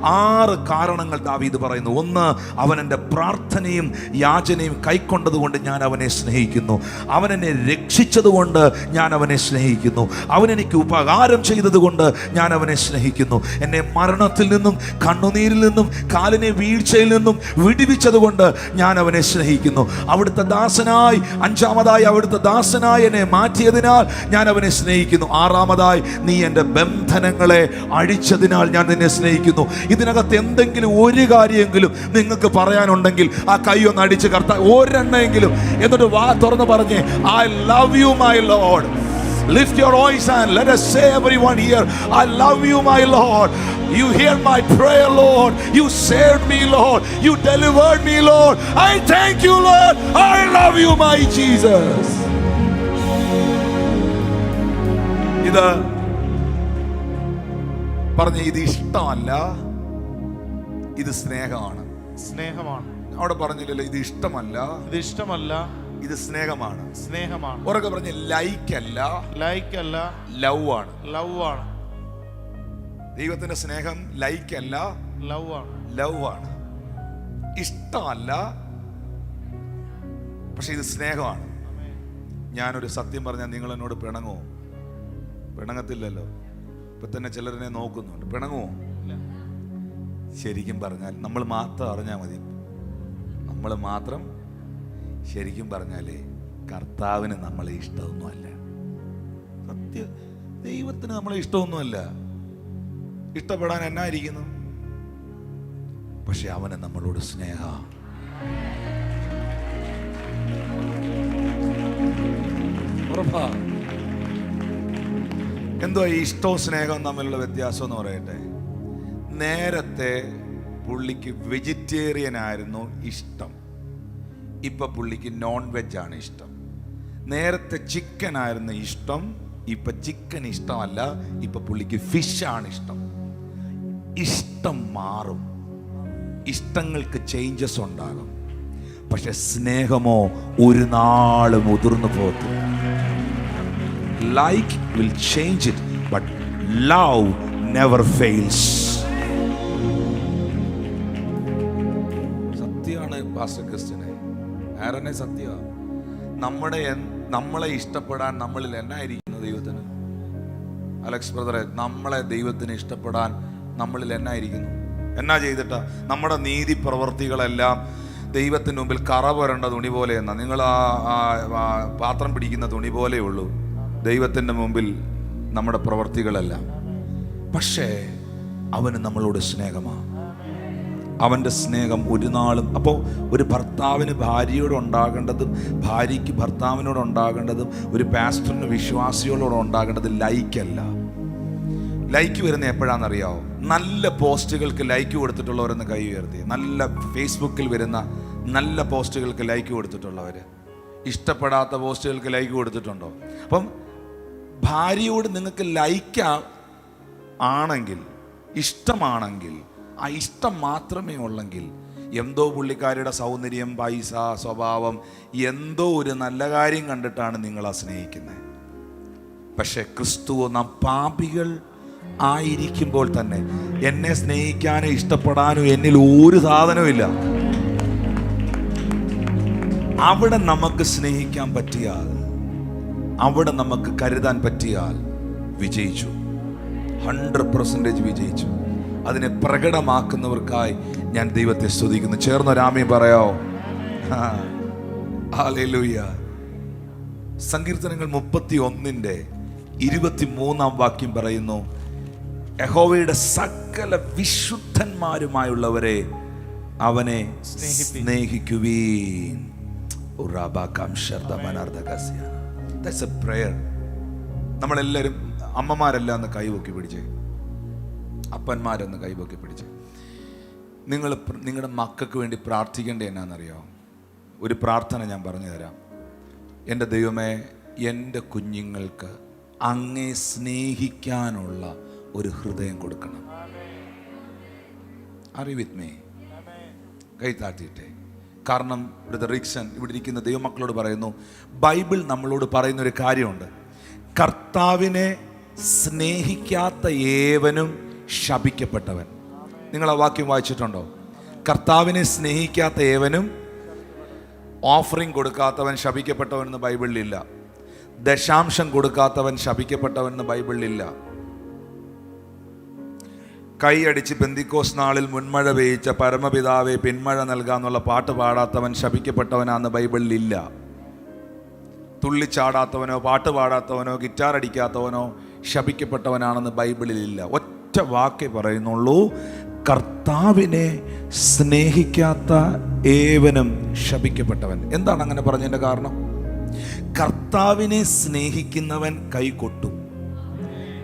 6 കാരണങ്ങൾ ദാവീദ് പറയുന്നു. 1, അവൻ എൻ്റെ പ്രാർത്ഥനയും യാചനയും കൈക്കൊണ്ടതുകൊണ്ട് ഞാൻ അവനെ സ്നേഹിക്കുന്നു. അവൻ എന്നെ രക്ഷിച്ചതുകൊണ്ട് ഞാൻ അവനെ സ്നേഹിക്കുന്നു. അവൻ എനിക്ക് ഉപകാരം ചെയ്തതുകൊണ്ട് ഞാൻ അവനെ സ്നേഹിക്കുന്നു. എന്നെ മരണത്തിൽ നിന്നും കണ്ണുനീരിൽ നിന്നും കാലിനെ വീഴ്ചയിൽ നിന്നും വിടുവിച്ചതുകൊണ്ട് ഞാൻ അവനെ സ്നേഹിക്കുന്നു. അവിടുത്തെ ദാസനായി, 5-മതായി അവിടുത്തെ ദാസനായി എന്നെ മാറ്റിയതിനാൽ ഞാൻ അവനെ സ്നേഹിക്കുന്നു. 6-മതായി, നീ എൻ്റെ ബന്ധനങ്ങളെ അഴിച്ചതിനാൽ ഞാൻ നിന്നെ സ്നേഹിക്കുന്നു. ഇതിനകത്ത് എന്തെങ്കിലും ഒരു കാര്യമെങ്കിലും നിങ്ങൾക്ക് പറയാനുണ്ടെങ്കിൽ ആ കൈ ഒന്ന് അടിച്ച് കർത്താവ് ഒരെണ്ണമെങ്കിലും എന്നിട്ട് വാ തുറന്ന് പറഞ്ഞേ, I love you my Lord. Lift your voice and let us say, everyone here, I love you my Lord. You hear my prayer, Lord. You saved me, Lord. You delivered me, Lord. I thank you, Lord. I love you my Jesus. ഇത് പറഞ്ഞ, ഇത് ഇഷ്ടമല്ല, ഇത് സ്നേഹമാണ്. സ്നേഹമാണ്. അവിടെ പറഞ്ഞില്ലല്ലോ, ഇത് ഇഷ്ടമല്ല, ഇത് ഇഷ്ടമല്ല, ഇത് സ്നേഹമാണ്. സ്നേഹമാണ്. ഉറക്കെ പറഞ്ഞ്, ലൈക്ക് അല്ല, ലൈക്ക് അല്ല, ലവ് ആണ്. ലവ് ആണ്. ദൈവത്തിന്റെ സ്നേഹം ലൈക്ക് അല്ല, ലവ് ആണ്. ലവ് ആണ്. ഇഷ്ടമല്ല, പക്ഷെ ഇത് സ്നേഹമാണ്. ഞാനൊരു സത്യം പറഞ്ഞാൽ നിങ്ങൾ എന്നോട് പിണങ്ങുമോ? പിണങ്ങത്തില്ലല്ലോ. ഇപ്പൊ തന്നെ ചിലരെന്നെ നോക്കുന്നുണ്ട്. പിണങ്ങുമോ? ശരിക്കും പറഞ്ഞാൽ നമ്മൾ മാത്രം അറിഞ്ഞാൽ മതി. നമ്മൾ മാത്രം ശരിക്കും പറഞ്ഞാലേ കർത്താവിന് നമ്മളെ ഇഷ്ടമൊന്നുമല്ല. സത്യം, ദൈവത്തിന് നമ്മളെ ഇഷ്ടമൊന്നുമല്ല. ഇഷ്ടപ്പെടാൻ എന്നായിരിക്കുന്നു? പക്ഷെ അവന് നമ്മളോട് സ്നേഹ. ഉറപ്പാ. എന്തോ ഈ ഇഷ്ടവും സ്നേഹവും തമ്മിലുള്ള വ്യത്യാസം എന്ന് പറയട്ടെ. നേരത്തെ പുള്ളിക്ക് വെജിറ്റേറിയൻ ആയിരുന്നു ഇഷ്ടം, ഇപ്പൊ പുള്ളിക്ക് നോൺ വെജ് ആണ് ഇഷ്ടം. നേരത്തെ ചിക്കൻ ആയിരുന്നു ഇഷ്ടം, ഇപ്പൊ ചിക്കൻ ഇഷ്ടമല്ല, ഇപ്പൊ പുള്ളിക്ക് ഫിഷ് ആണ് ഇഷ്ടം. ഇഷ്ടം മാറും, ഇഷ്ടങ്ങൾക്ക് ചേഞ്ചസ് ഉണ്ടാകും. പക്ഷെ സ്നേഹമോ ഒരു നാളും മുതിർന്നു പോകത്തില്ല. Like will change it, but love never fails. സത്യമാണ് പാസ്റ്റർ ക്രിസ്ത്യനെ, ആരനെ സത്യമാണ്. നമ്മളെ ഇഷ്ടപ്പെടാൻ നമ്മളിൽ എന്നായിരിക്കുന്നു ദൈവത്തിന്? അലക്സ് ബ്രദറെ, നമ്മളെ ദൈവത്തിന് ഇഷ്ടപ്പെടാൻ നമ്മളിൽ എന്നായിരിക്കുന്നു? എന്നാ ചെയ്തിട്ടാ? നമ്മുടെ നീതി പ്രവർത്തികളെല്ലാം ദൈവത്തിന് മുമ്പിൽ കറ പുരണ്ട തുണി പോലെ എന്നാ. നിങ്ങൾ ആ പാത്രം പിടിക്കുന്ന തുണി പോലെ ഉള്ളൂ ദൈവത്തിൻ്റെ മുമ്പിൽ നമ്മുടെ പ്രവർത്തികളെല്ലാം. പക്ഷേ അവന് നമ്മളോട് സ്നേഹമാണ്. അവൻ്റെ സ്നേഹം ഒരു നാളും. അപ്പോൾ ഒരു ഭർത്താവിന് ഭാര്യയോട് ഉണ്ടാകേണ്ടതും ഭാര്യയ്ക്ക് ഭർത്താവിനോട് ഉണ്ടാകേണ്ടതും ഒരു പാസ്റ്ററിന് വിശ്വാസികളോട് ഉണ്ടാകേണ്ടത് ലൈക്കല്ല. ലൈക്ക് വരുന്ന എപ്പോഴാണെന്നറിയാമോ? നല്ല പോസ്റ്റുകൾക്ക് ലൈക്ക് കൊടുത്തിട്ടുള്ളവരെന്ന് കൈ ഉയർത്തി. നല്ല ഫേസ്ബുക്കിൽ വരുന്ന നല്ല പോസ്റ്റുകൾക്ക് ലൈക്ക് കൊടുത്തിട്ടുള്ളവർ. ഇഷ്ടപ്പെടാത്ത പോസ്റ്റുകൾക്ക് ലൈക്ക് കൊടുത്തിട്ടുണ്ടോ? അപ്പം ഭാര്യയോട് നിങ്ങൾക്ക് ലൈക്ക് ആണെങ്കിൽ, ഇഷ്ടമാണെങ്കിൽ, ആ ഇഷ്ടം മാത്രമേ ഉള്ളെങ്കിൽ, എന്തോ പുള്ളിക്കാരിയുടെ സൗന്ദര്യം, പൈസ, സ്വഭാവം, എന്തോ ഒരു നല്ല കാര്യം കണ്ടിട്ടാണ് നിങ്ങളെ സ്നേഹിക്കുന്നത്. പക്ഷെ ക്രിസ്തുവോ നാം പാപികൾ ആയിരിക്കുമ്പോൾ തന്നെ എന്നെ സ്നേഹിക്കാനും ഇഷ്ടപ്പെടാനും എന്നിൽ ഒരു സാധനവും ഇല്ല. അവിടെ നമുക്ക് സ്നേഹിക്കാൻ പറ്റിയാൽ, അവിടെ നമുക്ക് കരുതാൻ പറ്റിയാൽ വിജയിച്ചു. 100% വിജയിച്ചു. അതിനെ പ്രകടമാക്കുന്നവർക്കായി ഞാൻ ദൈവത്തെ സ്തുതിക്കുന്നു. ചേർന്നൊരാമീൻ പറയാമോ? ഹല്ലേലൂയ. സങ്കീർത്തനങ്ങൾ 31:23 വാക്യം പറയുന്നു, യഹോവയുടെ സകല വിശുദ്ധന്മാരുമായുള്ളവരെ അവനെ സ്നേഹിക്കുവീൻ. That's a prayer. നമ്മളെല്ലാവരും, അമ്മമാരെല്ലാം ഒന്ന് കൈപൊക്കി പിടിച്ചേ, അപ്പന്മാരൊന്ന് കൈപൊക്കി പിടിച്ചേ. നിങ്ങളുടെ മക്കൾക്ക് വേണ്ടി പ്രാർത്ഥിക്കേണ്ടത് എന്നാണെന്നറിയോ? ഒരു പ്രാർത്ഥന ഞാൻ പറഞ്ഞു തരാം. എൻ്റെ ദൈവമേ, എൻ്റെ കുഞ്ഞുങ്ങൾക്ക് അങ്ങേ സ്നേഹിക്കാനുള്ള ഒരു ഹൃദയം കൊടുക്കണം. Are you with me? കൈ താഴ്ത്തിയിട്ടേ. കാരണം ബ്രദർ റിക്സൺ ഇവിടെ ഇരിക്കുന്ന ദൈവമക്കളോട് പറയുന്നു, ബൈബിൾ നമ്മളോട് പറയുന്നൊരു കാര്യമുണ്ട്. കർത്താവിനെ സ്നേഹിക്കാത്ത ഏവനും ശപിക്കപ്പെട്ടവൻ. നിങ്ങൾ ആ വാക്യം വായിച്ചിട്ടുണ്ടോ? കർത്താവിനെ സ്നേഹിക്കാത്ത ഏവനും, ഓഫറിങ് കൊടുക്കാത്തവൻ ശപിക്കപ്പെട്ടവൻ എന്ന് ബൈബിളിലില്ല. ദശാംശം കൊടുക്കാത്തവൻ ശപിക്കപ്പെട്ടവൻ എന്ന് ബൈബിളിലില്ല. കൈയടിച്ച് പെന്തിക്കോസ് നാളിൽ മുൻമഴ പെയ്ച്ച പരമപിതാവെ പിന്മഴ നൽകാന്നുള്ള പാട്ട് പാടാത്തവൻ ശപിക്കപ്പെട്ടവനാന്ന് ബൈബിളിലില്ല. തുള്ളിച്ചാടാത്തവനോ പാട്ട് പാടാത്തവനോ ഗിറ്റാർ അടിക്കാത്തവനോ ശപിക്കപ്പെട്ടവനാണെന്ന് ബൈബിളിലില്ല. ഒറ്റ വാക്കേ പറയുന്നുള്ളൂ, കർത്താവിനെ സ്നേഹിക്കാത്ത ഏവനും ശപിക്കപ്പെട്ടവൻ. എന്താണ് അങ്ങനെ പറഞ്ഞതിൻ്റെ കാരണം? കർത്താവിനെ സ്നേഹിക്കുന്നവൻ കൈ കൊട്ടും,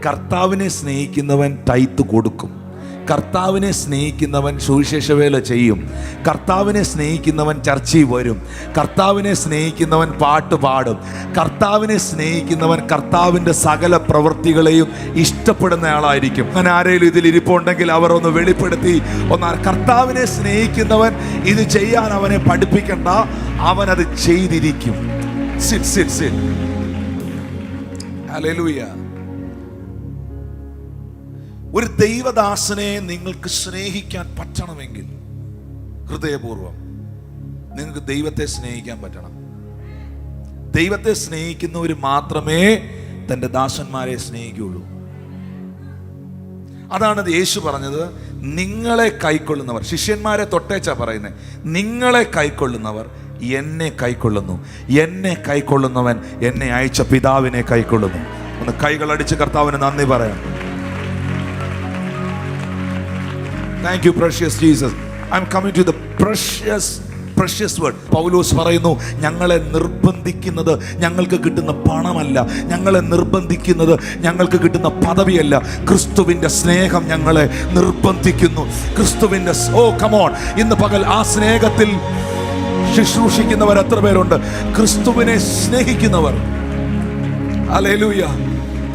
കർത്താവിനെ സ്നേഹിക്കുന്നവൻ ടൈത്ത് കൊടുക്കും, കർത്താവിനെ സ്നേഹിക്കുന്നവൻ സുവിശേഷവേല ചെയ്യും, കർത്താവിനെ സ്നേഹിക്കുന്നവൻ ചർച്ചയിൽ വരും, കർത്താവിനെ സ്നേഹിക്കുന്നവൻ പാട്ട് പാടും, കർത്താവിനെ സ്നേഹിക്കുന്നവൻ കർത്താവിൻ്റെ സകല പ്രവൃത്തികളെയും ഇഷ്ടപ്പെടുന്ന ആളായിരിക്കും. അങ്ങനെ ആരെങ്കിലും ഇതിൽ ഇരിപ്പുണ്ടെങ്കിൽ അവർ ഒന്ന് വെളിപ്പെടുത്തി കർത്താവിനെ സ്നേഹിക്കുന്നവൻ ഇത് ചെയ്യാൻ അവനെ പഠിപ്പിക്കണ്ട, അവനത് ചെയ്തിരിക്കും. Sit sit sit. ഹല്ലേലൂയ. ഒരു ദൈവദാസനെ നിങ്ങൾക്ക് സ്നേഹിക്കാൻ പറ്റണമെങ്കിൽ ഹൃദയപൂർവ്വം നിങ്ങൾക്ക് ദൈവത്തെ സ്നേഹിക്കാൻ പറ്റണം. ദൈവത്തെ സ്നേഹിക്കുന്നവർ മാത്രമേ തൻ്റെ ദാസന്മാരെ സ്നേഹിക്കുകയുള്ളൂ. അതാണ് യേശു പറഞ്ഞത്, നിങ്ങളെ കൈക്കൊള്ളുന്നവർ, ശിഷ്യന്മാരെ തൊട്ടേച്ചാ പറയുന്നത്, നിങ്ങളെ കൈക്കൊള്ളുന്നവർ എന്നെ കൈക്കൊള്ളുന്നു, എന്നെ കൈക്കൊള്ളുന്നവൻ എന്നെ അയച്ച പിതാവിനെ കൈക്കൊള്ളുന്നു. ഒന്ന് കൈകളടിച്ച് കർത്താവിന് നന്ദി പറയാം. Thank you, precious Jesus. I'm coming to the precious precious word. Paulose പറയുന്നു, ഞങ്ങളെ നിർബന്ധിക്കുന്നത് ഞങ്ങൾക്ക് കിട്ടുന്ന പണമല്ല, ഞങ്ങളെ നിർബന്ധിക്കുന്നത് ഞങ്ങൾക്ക് കിട്ടുന്ന പദവിയല്ല, ക്രിസ്തുവിൻ്റെ സ്നേഹം ഞങ്ങളെ നിർബന്ധിക്കുന്നു. ക്രിസ്തുവിൻ്റെ കമോൺ, ഇന്ന് പകൽ ആ സ്നേഹത്തിൽ ശുശ്രൂഷിക്കുന്നവർ എത്ര പേരുണ്ട്? ക്രിസ്തുവിനെ സ്നേഹിക്കുന്നവർ. ഹല്ലേലൂയ.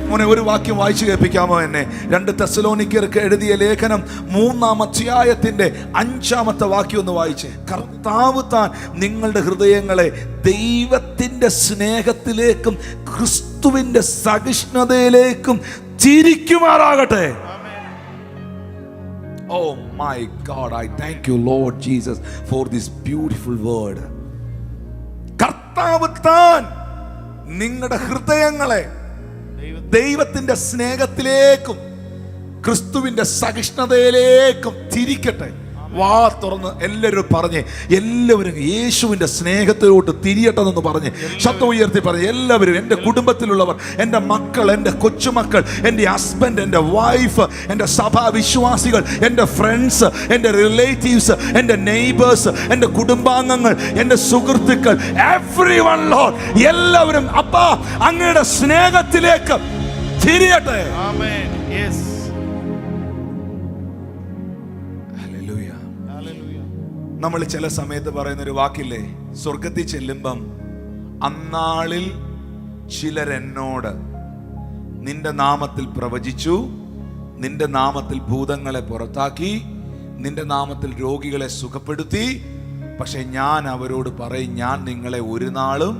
മോനെ, ഒരു വാക്യം വായിച്ചു കേൾപ്പിക്കാമോ എന്നെ? 2 തെസ്സലോനിക്കർക്ക് എഴുതിയ ലേഖനം 3-ാം അധ്യായത്തിന്റെ 5-ാമത്തെ വാക്യം ഒന്ന് വായിച്ചേ. കർത്താവ് താൻ നിങ്ങളുടെ ഹൃദയങ്ങളെ ദൈവത്തിന്റെ സ്നേഹത്തിലേക്കും ക്രിസ്തുവിന്റെ സഹിഷ്ണുതയിലേക്കും തിരിക്കുമാറാകട്ടെ. Oh my God, I thank you Lord Jesus for this beautiful word. കർത്താവ് താൻ നിങ്ങളുടെ ഹൃദയങ്ങളെ ദൈവത്തിന്റെ സ്നേഹത്തിലേക്കും ക്രിസ്തുവിന്റെ സഹിഷ്ണുതയിലേക്കും തിരിക്കട്ടെ. വാ തുറന്ന് എല്ലാവരും പറഞ്ഞേ, എല്ലാവരും യേശുവിന്റെ സ്നേഹത്തിലോട്ട് തിരിയട്ടെന്ന് പറഞ്ഞ് ശബ്ദം ഉയർത്തി പറഞ്ഞ് എല്ലാവരും, എൻ്റെ കുടുംബത്തിലുള്ളവർ, എൻ്റെ മക്കൾ, എൻ്റെ കൊച്ചുമക്കൾ, എൻ്റെ ഹസ്ബൻഡ്, എൻ്റെ വൈഫ്, എൻ്റെ സഭാ വിശ്വാസികൾ, എൻ്റെ ഫ്രണ്ട്സ്, എൻ്റെ റിലേറ്റീവ്സ്, എൻ്റെ നെയ്ബേഴ്സ്, എൻ്റെ കുടുംബാംഗങ്ങൾ, എൻ്റെ സുഹൃത്തുക്കൾ, എവ്രിവൺ ലോർഡ്, എല്ലാവരും അപ്പാ അങ്ങയുടെ സ്നേഹത്തിലേക്ക് തിരിയട്ടെ. ആമേൻ. യെസ്. നമ്മൾ ചില സമയത്ത് പറയുന്നൊരു വാക്കില്ലേ, സ്വർഗത്തിൽ ചെല്ലുമ്പം അന്നാളിൽ ചിലരെന്നോട് നിന്റെ നാമത്തിൽ പ്രവചിച്ചു, നിന്റെ നാമത്തിൽ ഭൂതങ്ങളെ പുറത്താക്കി, നിന്റെ നാമത്തിൽ രോഗികളെ സുഖപ്പെടുത്തി, പക്ഷെ ഞാൻ അവരോട് പറയും, ഞാൻ നിങ്ങളെ ഒരു നാളും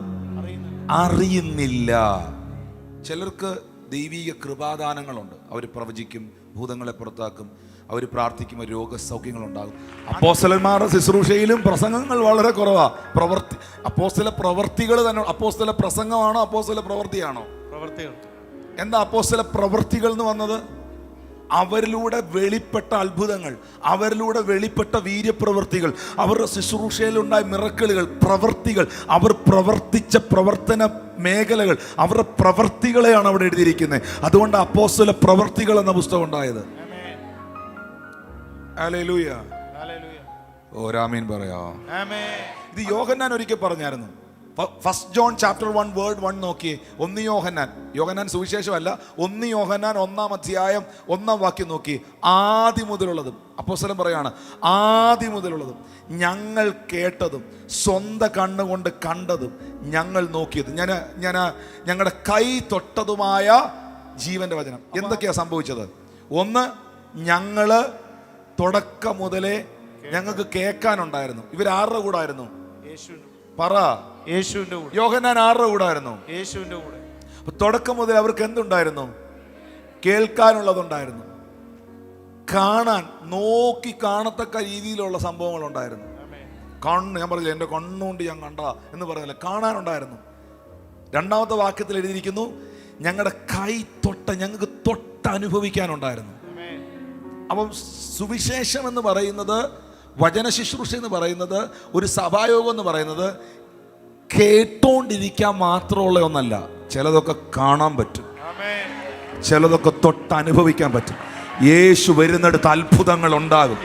അറിയുന്നില്ല. ചിലർക്ക് ദൈവീക കൃപാദാനങ്ങളുണ്ട്, അവർ പ്രവചിക്കും, ഭൂതങ്ങളെ പുറത്താക്കും, അവർ പ്രാർത്ഥിക്കുമ്പോൾ രോഗസൗഖ്യങ്ങളുണ്ടാകും. അപ്പോസ്തലന്മാരുടെ ശുശ്രൂഷയിലും പ്രസംഗങ്ങൾ വളരെ കുറവാ. അപ്പോസ്തല പ്രവർത്തികൾ തന്നെ. അപ്പോസ്തല പ്രസംഗമാണോ അപ്പോസ്തല പ്രവർത്തിയാണോ? പ്രവർത്തികൾ. എന്താ അപ്പോസ്തല പ്രവർത്തികൾ എന്ന് വന്നത്? അവരിലൂടെ വെളിപ്പെട്ട അത്ഭുതങ്ങൾ, അവരിലൂടെ വെളിപ്പെട്ട വീര്യപ്രവൃത്തികൾ, അവരുടെ ശുശ്രൂഷയിലുണ്ടായ മിറക്കിളുകൾ, പ്രവർത്തികൾ, അവർ പ്രവർത്തിച്ച പ്രവർത്തന മേഖലകൾ, അവരുടെ പ്രവർത്തികളെയാണ് അവിടെ എഴുതിയിരിക്കുന്നത്. അതുകൊണ്ട് അപ്പോസ്തല പ്രവർത്തികൾ എന്ന പുസ്തകം ഉണ്ടായത്. ഹല്ലേലൂയ. ഓരാമീൻ പറയാ. ഇത് യോഹന്നാൻ ഒരിക്കൽ പറഞ്ഞായിരുന്നു. 1 John chapter 1 word 1 നോക്കിയേ. 1 യോഹന്നാൻ സുവിശേഷമല്ല, 1 യോഹന്നാൻ 1-ാം അധ്യായം 1-ാം വാക്യം നോക്കി. ആദി മുതലുള്ളതും, അപ്പോസ്തലൻ പറയാണ്, ആദി മുതലുള്ളതും ഞങ്ങൾ കേട്ടതും സ്വന്തം കണ്ണുകൊണ്ട് കണ്ടതും ഞങ്ങൾ നോക്കിയത്, ഞങ്ങളുടെ കൈ തൊട്ടതുമായ ജീവന്റെ വചനം. എന്തൊക്കെയാ സംഭവിച്ചത്? ഒന്ന്, ഞങ്ങള് തുടക്കം മുതലേ ഞങ്ങൾക്ക് കേൾക്കാനുണ്ടായിരുന്നു. ഇവരാരുടെ കൂടെ ആയിരുന്നു? പറ. യേശുവിന്റെ കൂടെ. യോഹന്നാൻ ആരുടെ കൂടെ ആയിരുന്നു? യേശുവിന്റെ കൂടെ. അപ്പൊ തുടക്കം മുതൽ അവർക്ക് എന്തുണ്ടായിരുന്നു? കേൾക്കാനുള്ളതുണ്ടായിരുന്നു, കാണാൻ, നോക്കി കാണത്തക്ക രീതിയിലുള്ള സംഭവങ്ങൾ ഉണ്ടായിരുന്നു. ഞാൻ പറഞ്ഞില്ല, എൻ്റെ കണ്ണുകൊണ്ട് ഞാൻ കണ്ട എന്ന് പറഞ്ഞില്ല, കാണാനുണ്ടായിരുന്നു. 2-ാമത്തെ വാക്യത്തിൽ എഴുതിയിരിക്കുന്നു, ഞങ്ങളുടെ കൈ തൊട്ട, ഞങ്ങൾക്ക് തൊട്ടനുഭവിക്കാനുണ്ടായിരുന്നു. അപ്പം സുവിശേഷം എന്ന് പറയുന്നത്, വചന ശുശ്രൂഷ എന്ന് പറയുന്നത്, ഒരു സഭായോഗം എന്ന് പറയുന്നത് കേട്ടോണ്ടിരിക്കാൻ മാത്രമുള്ള ഒന്നല്ല. ചിലതൊക്കെ കാണാൻ പറ്റും, ചിലതൊക്കെ തൊട്ടനുഭവിക്കാൻ പറ്റും. യേശു വരുന്നിടത്ത് അത്ഭുതങ്ങൾ ഉണ്ടാകും,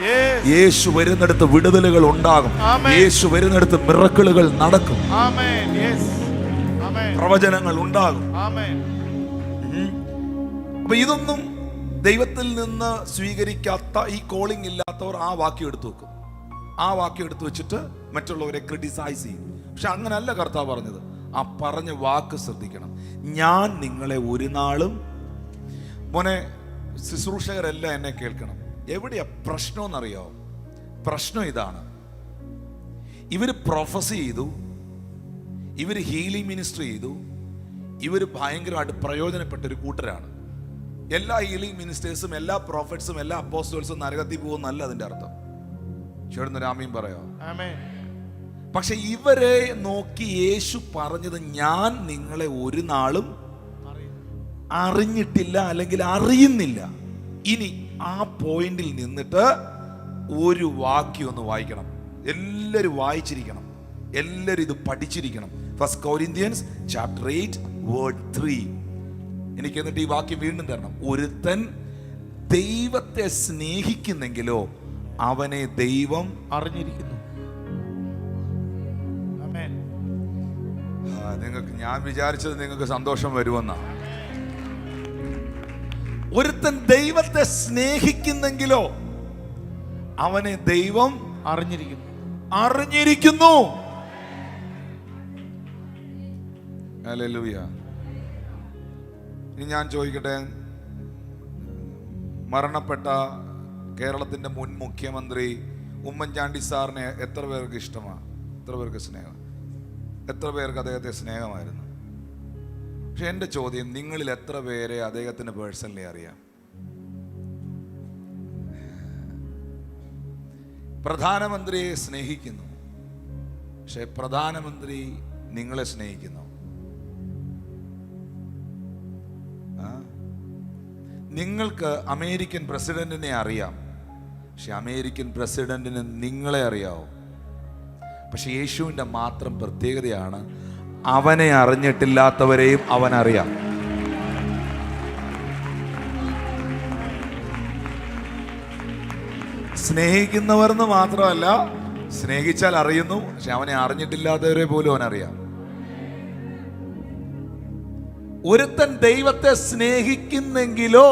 യേശു വരുന്നിടത്ത് വിടുതലുകൾ ഉണ്ടാകും, യേശു വരുന്നിടത്ത് മിറക്കിളുകൾ നടക്കും, പ്രവചനങ്ങൾ ഉണ്ടാകും. അപ്പൊ ഇതൊന്നും ദൈവത്തിൽ നിന്ന് സ്വീകരിക്കാത്ത, ഈ കോളിംഗ് ഇല്ലാത്തവർ ആ വാക്യം എടുത്തു വെക്കും. ആ വാക്യം എടുത്തു വെച്ചിട്ട് മറ്റുള്ളവരെ ക്രിട്ടിസൈസ് ചെയ്യും. പക്ഷെ അങ്ങനല്ല കർത്താവ് പറഞ്ഞത്. ആ പറഞ്ഞ വാക്ക് ശ്രദ്ധിക്കണം. ഞാൻ നിങ്ങളെ ഒരു നാളും. മോനെ, ശുശ്രൂഷകരെല്ലാം എന്നെ കേൾക്കണം. എവിടെയാ പ്രശ്നം എന്നറിയാമോ? പ്രശ്നം ഇതാണ്, ഇവർ പ്രൊഫസി ചെയ്തു, ഇവർ ഹീലിംഗ് മിനിസ്ട്രി ചെയ്തു, ഇവർ ഭയങ്കരമായിട്ട് പ്രയോജനപ്പെട്ട ഒരു കൂട്ടരാണ്. എല്ലാ ഹീലിംഗ് മിനിസ്റ്റേഴ്സും, എല്ലാ പ്രോഫറ്റ്സും, എല്ലാ അപ്പോസ്റ്റൽസും നരകത്തിൽ പോകുന്നല്ല അതിന്റെ അർത്ഥം. ചേർന്ന് ആമീൻ പറയാ. പക്ഷെ ഇവരെ നോക്കി യേശു പറഞ്ഞത്, ഞാൻ നിങ്ങളെ ഒരു നാളും അറിഞ്ഞിട്ടില്ല, അല്ലെങ്കിൽ അറിയുന്നില്ല. ഇനി ആ പോയിന്റിൽ നിന്നിട്ട് ഒരു വാക്യം ഒന്ന് വായിക്കണം. എല്ലാവരും വായിച്ചിരിക്കണം, എല്ലാവരും ഇത് പഠിച്ചിരിക്കണം. 1 Corinthians chapter 8 word 3. എനിക്ക് എന്നിട്ട് ഈ വാക്യം വീണ്ടും തരണം. ഒരുത്തൻ ദൈവത്തെ സ്നേഹിക്കുന്നെങ്കിലോ അവനെ ദൈവം അറിഞ്ഞിരിക്കുന്നു. ഞാൻ വിചാരിച്ചത് നിങ്ങൾക്ക് സന്തോഷം വരുമെന്നാ. ഒരുത്തൻ ദൈവത്തെ സ്നേഹിക്കുന്നെങ്കിലോ അവനെ ദൈവം അറിഞ്ഞിരിക്കുന്നു. ഹല്ലേലൂയ. ഇനി ഞാൻ ചോദിക്കട്ടെ, മരണപ്പെട്ട കേരളത്തിന്റെ മുൻ മുഖ്യമന്ത്രി ഉമ്മൻചാണ്ടി സാറിനെ എത്ര പേർക്ക് ഇഷ്ടമാണ്? എത്ര പേർക്ക് സ്നേഹം? എത്ര പേർക്ക് അദ്ദേഹത്തെ സ്നേഹമായിരുന്നു? പക്ഷെ എൻ്റെ ചോദ്യം, നിങ്ങളിൽ എത്ര പേരെ അദ്ദേഹത്തിന് പേഴ്സണലി അറിയാം? പ്രധാനമന്ത്രിയെ സ്നേഹിക്കുന്നു, പക്ഷെ പ്രധാനമന്ത്രി നിങ്ങളെ സ്നേഹിക്കുന്നു? നിങ്ങൾക്ക് അമേരിക്കൻ പ്രസിഡന്റിനെ അറിയാം, പക്ഷെ അമേരിക്കൻ പ്രസിഡന്റിന് നിങ്ങളെ അറിയാവോ? പക്ഷെ യേശുവിൻ്റെ മാത്രം പ്രത്യേകതയാണ്, അവനെ അറിഞ്ഞിട്ടില്ലാത്തവരെയും അവനറിയാം. സ്നേഹിക്കുന്നവർന്ന് മാത്രമല്ല, സ്നേഹിച്ചാൽ അറിയുന്നു, പക്ഷെ അവനെ അറിഞ്ഞിട്ടില്ലാത്തവരെ പോലും അവനറിയാം. ഒരുത്തൻ ദൈവത്തെ സ്നേഹിക്കുന്നെങ്കിലോ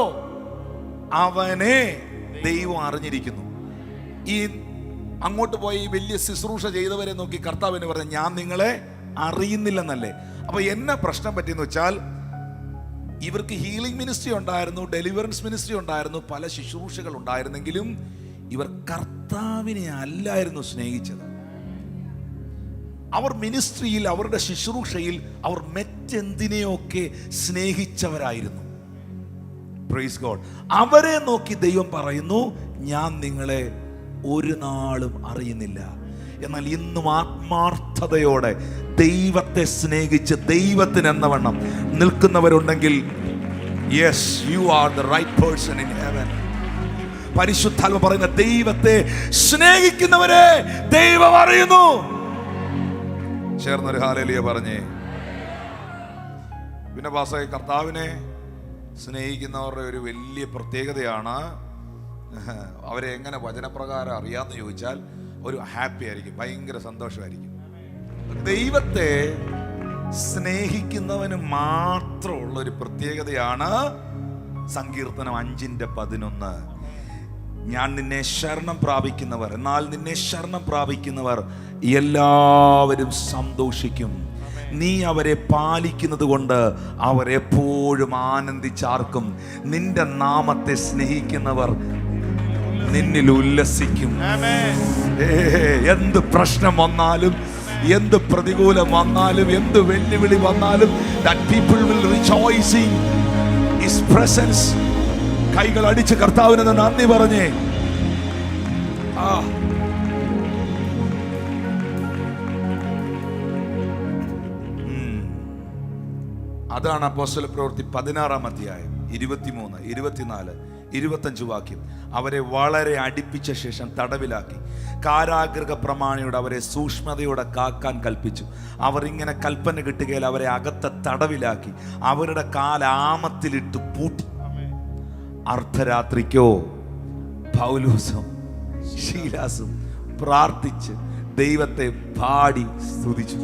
അവനെ ദൈവം അറിഞ്ഞിരിക്കുന്നു. ഈ അങ്ങോട്ട് പോയി ഈ വലിയ ശുശ്രൂഷ ചെയ്തവരെ നോക്കി കർത്താവിന് പറഞ്ഞു, ഞാൻ നിങ്ങളെ അറിയുന്നില്ലെന്നല്ലേ. അപ്പൊ എന്നെ പ്രശ്നം പറ്റിയെന്ന് വെച്ചാൽ, ഇവർക്ക് ഹീലിംഗ് മിനിസ്ട്രി ഉണ്ടായിരുന്നു, ഡെലിവറൻസ് മിനിസ്ട്രി ഉണ്ടായിരുന്നു, പല ശുശ്രൂഷകൾ ഉണ്ടായിരുന്നെങ്കിലും ഇവർ കർത്താവിനെ അല്ലായിരുന്നു സ്നേഹിച്ചത്. അവർ മിനിസ്ട്രിയിൽ, അവരുടെ ശുശ്രൂഷയിൽ അവർ മറ്റെന്തിനെയൊക്കെ സ്നേഹിച്ചവരായിരുന്നു. Praise God. അവരെ നോക്കി ദൈവം പറയുന്നു, ഞാൻ നിങ്ങളെ ഒരു നാളും അറിയുന്നില്ല. എന്നാൽ ഇന്നും ആത്മാർത്ഥതയോടെ ദൈവത്തെ സ്നേഹിച്ച് ദൈവത്തിന് എന്നവണ്ണം നിൽക്കുന്നവരുണ്ടെങ്കിൽ, yes, you are the right person in heaven. പരിശുദ്ധാത്മ പറയുന്ന, ദൈവത്തെ സ്നേഹിക്കുന്നവരെ ദൈവം അറിയുന്നു. ചേർന്നൊരു ഹല്ലേലൂയ പറഞ്ഞേ. പിന്നെ പാസ്റ്ററെ, കർത്താവിനെ സ്നേഹിക്കുന്നവരുടെ ഒരു വലിയ പ്രത്യേകതയാണ്, അവരെ എങ്ങനെ വചനപ്രകാരം അറിയാമെന്ന് ചോദിച്ചാൽ ഒരു ഹാപ്പി ആയിരിക്കും, ഭയങ്കര സന്തോഷമായിരിക്കും. ദൈവത്തെ സ്നേഹിക്കുന്നവന് മാത്രമുള്ള ഒരു പ്രത്യേകതയാണ് സങ്കീർത്തനം 5:11. ഞാൻ നിന്നെ ശരണം പ്രാപിക്കുന്നവർ, എന്നാൽ നിന്നെ ശരണം പ്രാപിക്കുന്നവർ എല്ലാവരും സന്തോഷിക്കും. നീ അവരെ പാലിക്കുന്നത് കൊണ്ട് അവരെപ്പോഴും ആനന്ദിച്ചാർക്കും. നിന്റെ നാമത്തെ സ്നേഹിക്കുന്നവർ നിന്നിൽ ഉല്ലസിക്കും. എന്ത് പ്രശ്നം വന്നാലും, എന്ത് പ്രതികൂലം വന്നാലും, എന്ത് വെല്ലുവിളി വന്നാലും, that people will rejoice in his presence. കൈകൾ അടിച്ച് കർത്താവിന് നന്ദി പറഞ്ഞേ. അതാണ് അപ്പോസ്തല പ്രവൃത്തി 16-ാം അധ്യായം 23, 24, 25 വാക്യം. അവരെ വളരെ അടുപ്പിച്ച ശേഷം തടവിലാക്കി കാരാഗൃഹ പ്രമാണിയോട് അവരെ സൂക്ഷ്മതയോടെ കാക്കാൻ കൽപ്പിച്ചു. അവർ ഇങ്ങനെ കൽപ്പന കിട്ടുകയിൽ അവരെ അകത്തെ തടവിലാക്കി അവരുടെ കാലാമത്തിലിട്ട് പൂട്ടി. അർദ്ധരാത്രിക്കോ പൗലോസും ശീലാസും പ്രാർത്ഥിച്ച് ദൈവത്തെ പാടി സ്തുതിച്ചു.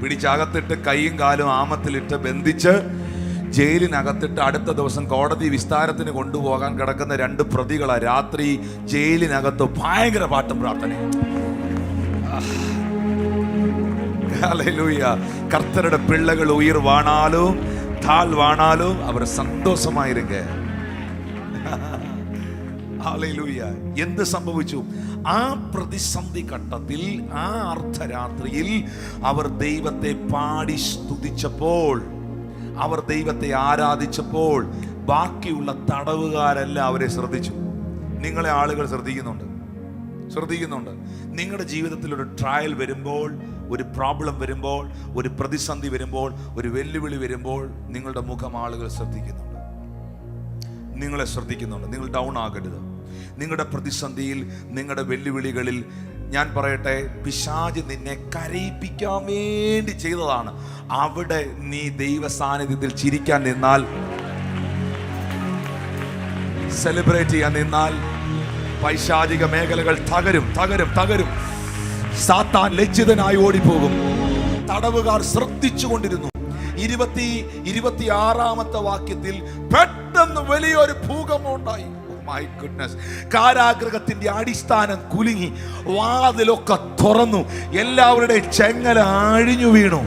പിടിച്ചകത്തിട്ട് കൈയും കാലും ആമത്തിലിട്ട് ബന്ധിച്ച് ജയിലിനകത്തിട്ട് അടുത്ത ദിവസം കോടതി വിസ്താരത്തിന് കൊണ്ടുപോകാൻ കിടക്കുന്ന 2 പ്രതികളെ രാത്രി ജയിലിനകത്ത് ഭയങ്കര പാട്ടും പ്രാർത്ഥനയും. ഹല്ലേലൂയ. കർത്തരുടെ പിള്ളകൾ ഉയർ വാണാലും താഴ്വാണാലും അവർ സന്തോഷമായിരുക. ഹല്ലേലൂയ. എന്ത് സംഭവിച്ചു? ആ പ്രതിസന്ധി ഘട്ടത്തിൽ, ആ അർദ്ധരാത്രിയിൽ അവർ ദൈവത്തെ പാടി സ്തുതിച്ചപ്പോൾ, അവർ ദൈവത്തെ ആരാധിച്ചപ്പോൾ ബാക്കിയുള്ള തടവുകാരെല്ലാം അവരെ ശ്രദ്ധിച്ചു. നിങ്ങളെ ആളുകൾ ശ്രദ്ധിക്കുന്നുണ്ട്. നിങ്ങളുടെ ജീവിതത്തിൽ ഒരു ട്രയൽ വരുമ്പോൾ, ഒരു പ്രോബ്ലം വരുമ്പോൾ, ഒരു പ്രതിസന്ധി വരുമ്പോൾ, ഒരു വെല്ലുവിളി വരുമ്പോൾ നിങ്ങളുടെ മുഖം ആളുകൾ ശ്രദ്ധിക്കുന്നുണ്ട്. നിങ്ങളെ ശ്രദ്ധിക്കുന്നുണ്ട്. നിങ്ങൾ ഡൗൺ ആകരുത്. നിങ്ങളുടെ പ്രതിസന്ധിയിൽ, നിങ്ങളുടെ വെല്ലുവിളികളിൽ ഞാൻ പറയട്ടെ, പിശാച് നിന്നെ കരയിപ്പിക്കാൻ വേണ്ടി ചെയ്തതാണ്. അവിടെ നീ ദൈവ സാന്നിധ്യത്തിൽ ചിരിക്കാൻ നിന്നാൽ, സെലിബ്രേറ്റ് ചെയ്യാൻ നിന്നാൽ, പൈശാചിക മേഖലകൾ തകരും. സാത്താൻ ലജ്ജിതനായി ഓടിപ്പോകും. തടവുകാർ ശ്രദ്ധിച്ചുകൊണ്ടിരുന്നു. 26-ാമത്തെ വാക്യത്തിൽ പെട്ടെന്ന് വലിയൊരു ഭൂകമ്പം ഉണ്ടായി. My goodness. കാരാഗൃഹത്തിന്റെ അടിസ്ഥാനം കുലുങ്ങി, വാതിലൊക്കെ തുറന്നു, എല്ലാവരുടെയും ചെങ്ങല അഴിഞ്ഞു വീണു.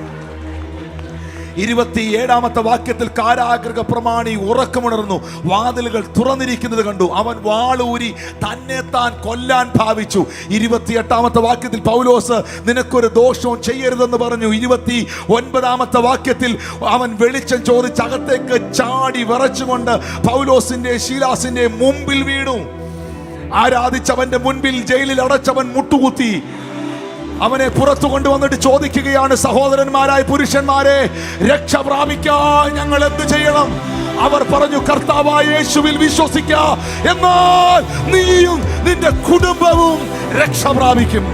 27-ാമത്തെ വാക്യത്തിൽ കാരാഗൃഹ പ്രമാണി ഉറക്കമുണർന്നു, വാതിലുകൾ തുറന്നിരിക്കുന്നത് കണ്ടു. അവൻ വാളൂരി തന്നെ താൻ കൊല്ലാൻ ഭാവിച്ചു. 28-ാമത്തെ വാക്യത്തിൽ പൗലോസ് നിനക്കൊരു ദോഷവും ചെയ്യരുതെന്ന് പറഞ്ഞു. 29-ാമത്തെ വാക്യത്തിൽ അവൻ വെളിച്ചം ചോദിച്ച് അകത്തേക്ക് ചാടി വിറച്ചുകൊണ്ട് പൗലോസിന്റെ ശീലാസിന്റെ മുമ്പിൽ വീണു. ആരാധിച്ചവന്റെ മുൻപിൽ ജയിലിൽ അടച്ചവൻ മുട്ടുകുത്തി. അവനെ പുറത്തു കൊണ്ടുവന്നിട്ട് ചോദിക്കുകയാണ്, സഹോദരന്മാരായ പുരുഷന്മാരെ, രക്ഷ പ്രാപിക്കാൻ ഞങ്ങൾ എന്ത് ചെയ്യണം? അവർ പറഞ്ഞു, കർത്താവായ യേശുവിൽ വിശ്വസിക്ക, എന്നാൽ നീയും നിന്റെ കുടുംബവും രക്ഷ പ്രാപിക്കും.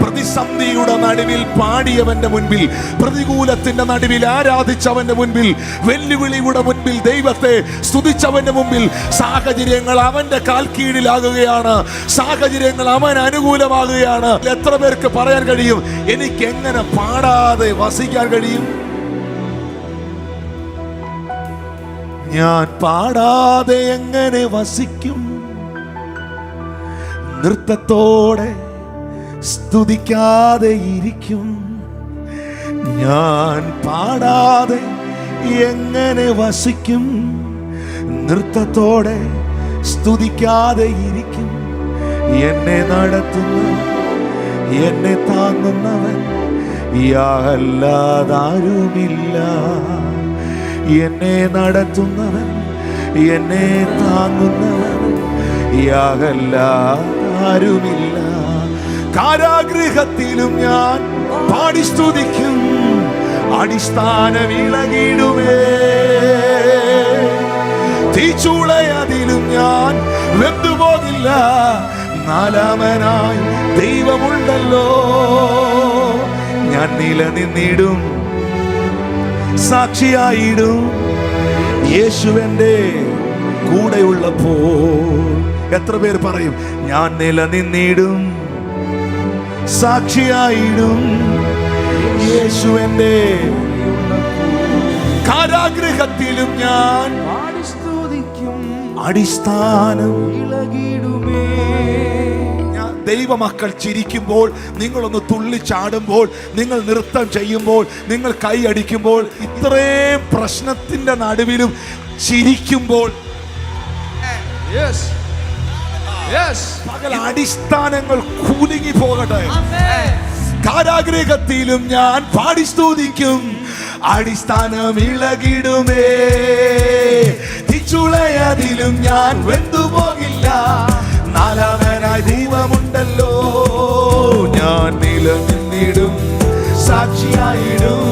പ്രതിസന്ധിയുടെ നടുവിൽ പാടിയവന്റെ മുൻപിൽ, പ്രതികൂലത്തിന്റെ നടുവിൽ ആരാധിച്ചവന്റെ മുൻപിൽ, വെല്ലുവിളിയുടെ മുൻപിൽ ദൈവത്തെ സ്തുതിച്ചവന്റെ മുമ്പിൽ സാഹചര്യങ്ങൾ അവന്റെ കാൽ കീഴിലാകുകയാണ്. സാഹചര്യങ്ങൾ അവൻ അനുകൂലമാകുകയാണ്. എത്ര പേർക്ക് പറയാൻ കഴിയും, എനിക്ക് എങ്ങനെ പാടാതെ വസിക്കാൻ കഴിയും? ഞാൻ പാടാതെ എങ്ങനെ വസിക്കും? നൃത്തത്തോടെ സ്തുതിക്കാതെ ഇരിക്കും. ഞാൻ പാടാതെ എങ്ങനെ വസിക്കും? നൃത്തത്തോടെ സ്തുതിക്കാതെ ഇരിക്കും. എന്നെ നടത്തുന്ന, എന്നെ താങ്ങുന്നവൻ യാഹല്ലാതാരുമില്ല. എന്നെ നടത്തുന്നവൻ, എന്നെ താങ്ങുന്നവൻ യാഹല്ലാതാരുമില്ല. കാരാഗൃഹത്തിലും ഞാൻ പാടി സ്തുതിക്കും, അടിസ്ഥാനം ഇളകിടുമേ. തീച്ചൂളയതിലും ഞാൻ വെന്തുപോകില്ല, നാലാമനായി ദൈവമുണ്ടല്ലോ. ഞാൻ നിലനിന്നിടും, സാക്ഷിയായിടും, യേശുവിന്റെ കൂടെയുള്ളപ്പോൾ. എത്ര പേർ പറയും, ഞാൻ നിലനിന്നിടും, സാക്ഷിയായിടും, യേശുവിന്റെ കാരാഗൃഹത്തിലും ഞാൻ അടിസ്ഥാനം ഇളകിടുമേ. ദൈവമക്കൾ ചിരിക്കുമ്പോൾ, നിങ്ങളൊന്ന് തുള്ളിച്ചാടുമ്പോൾ, നിങ്ങൾ നൃത്തം ചെയ്യുമ്പോൾ, നിങ്ങൾ കൈ അടിക്കുമ്പോൾ, ഇത്രയും പ്രശ്നത്തിന്റെ നടുവിലും ചിരിക്കുമ്പോൾ പകൽ അടിസ്ഥാനങ്ങൾ കുലുങ്ങി പോകട്ടെ. കാരാഗൃഹത്തിലും ഞാൻ പാടി സ്തുതിക്കും, അടിസ്ഥാനം ഇളകിടുമേ. തിച്ചുളയതിലും ഞാൻ വെന്തുപോകില്ല, നാലാമനായി ദൈവമുണ്ടല്ലോ. ഞാൻ നിലനിന്നിടും, സാക്ഷിയായിടും,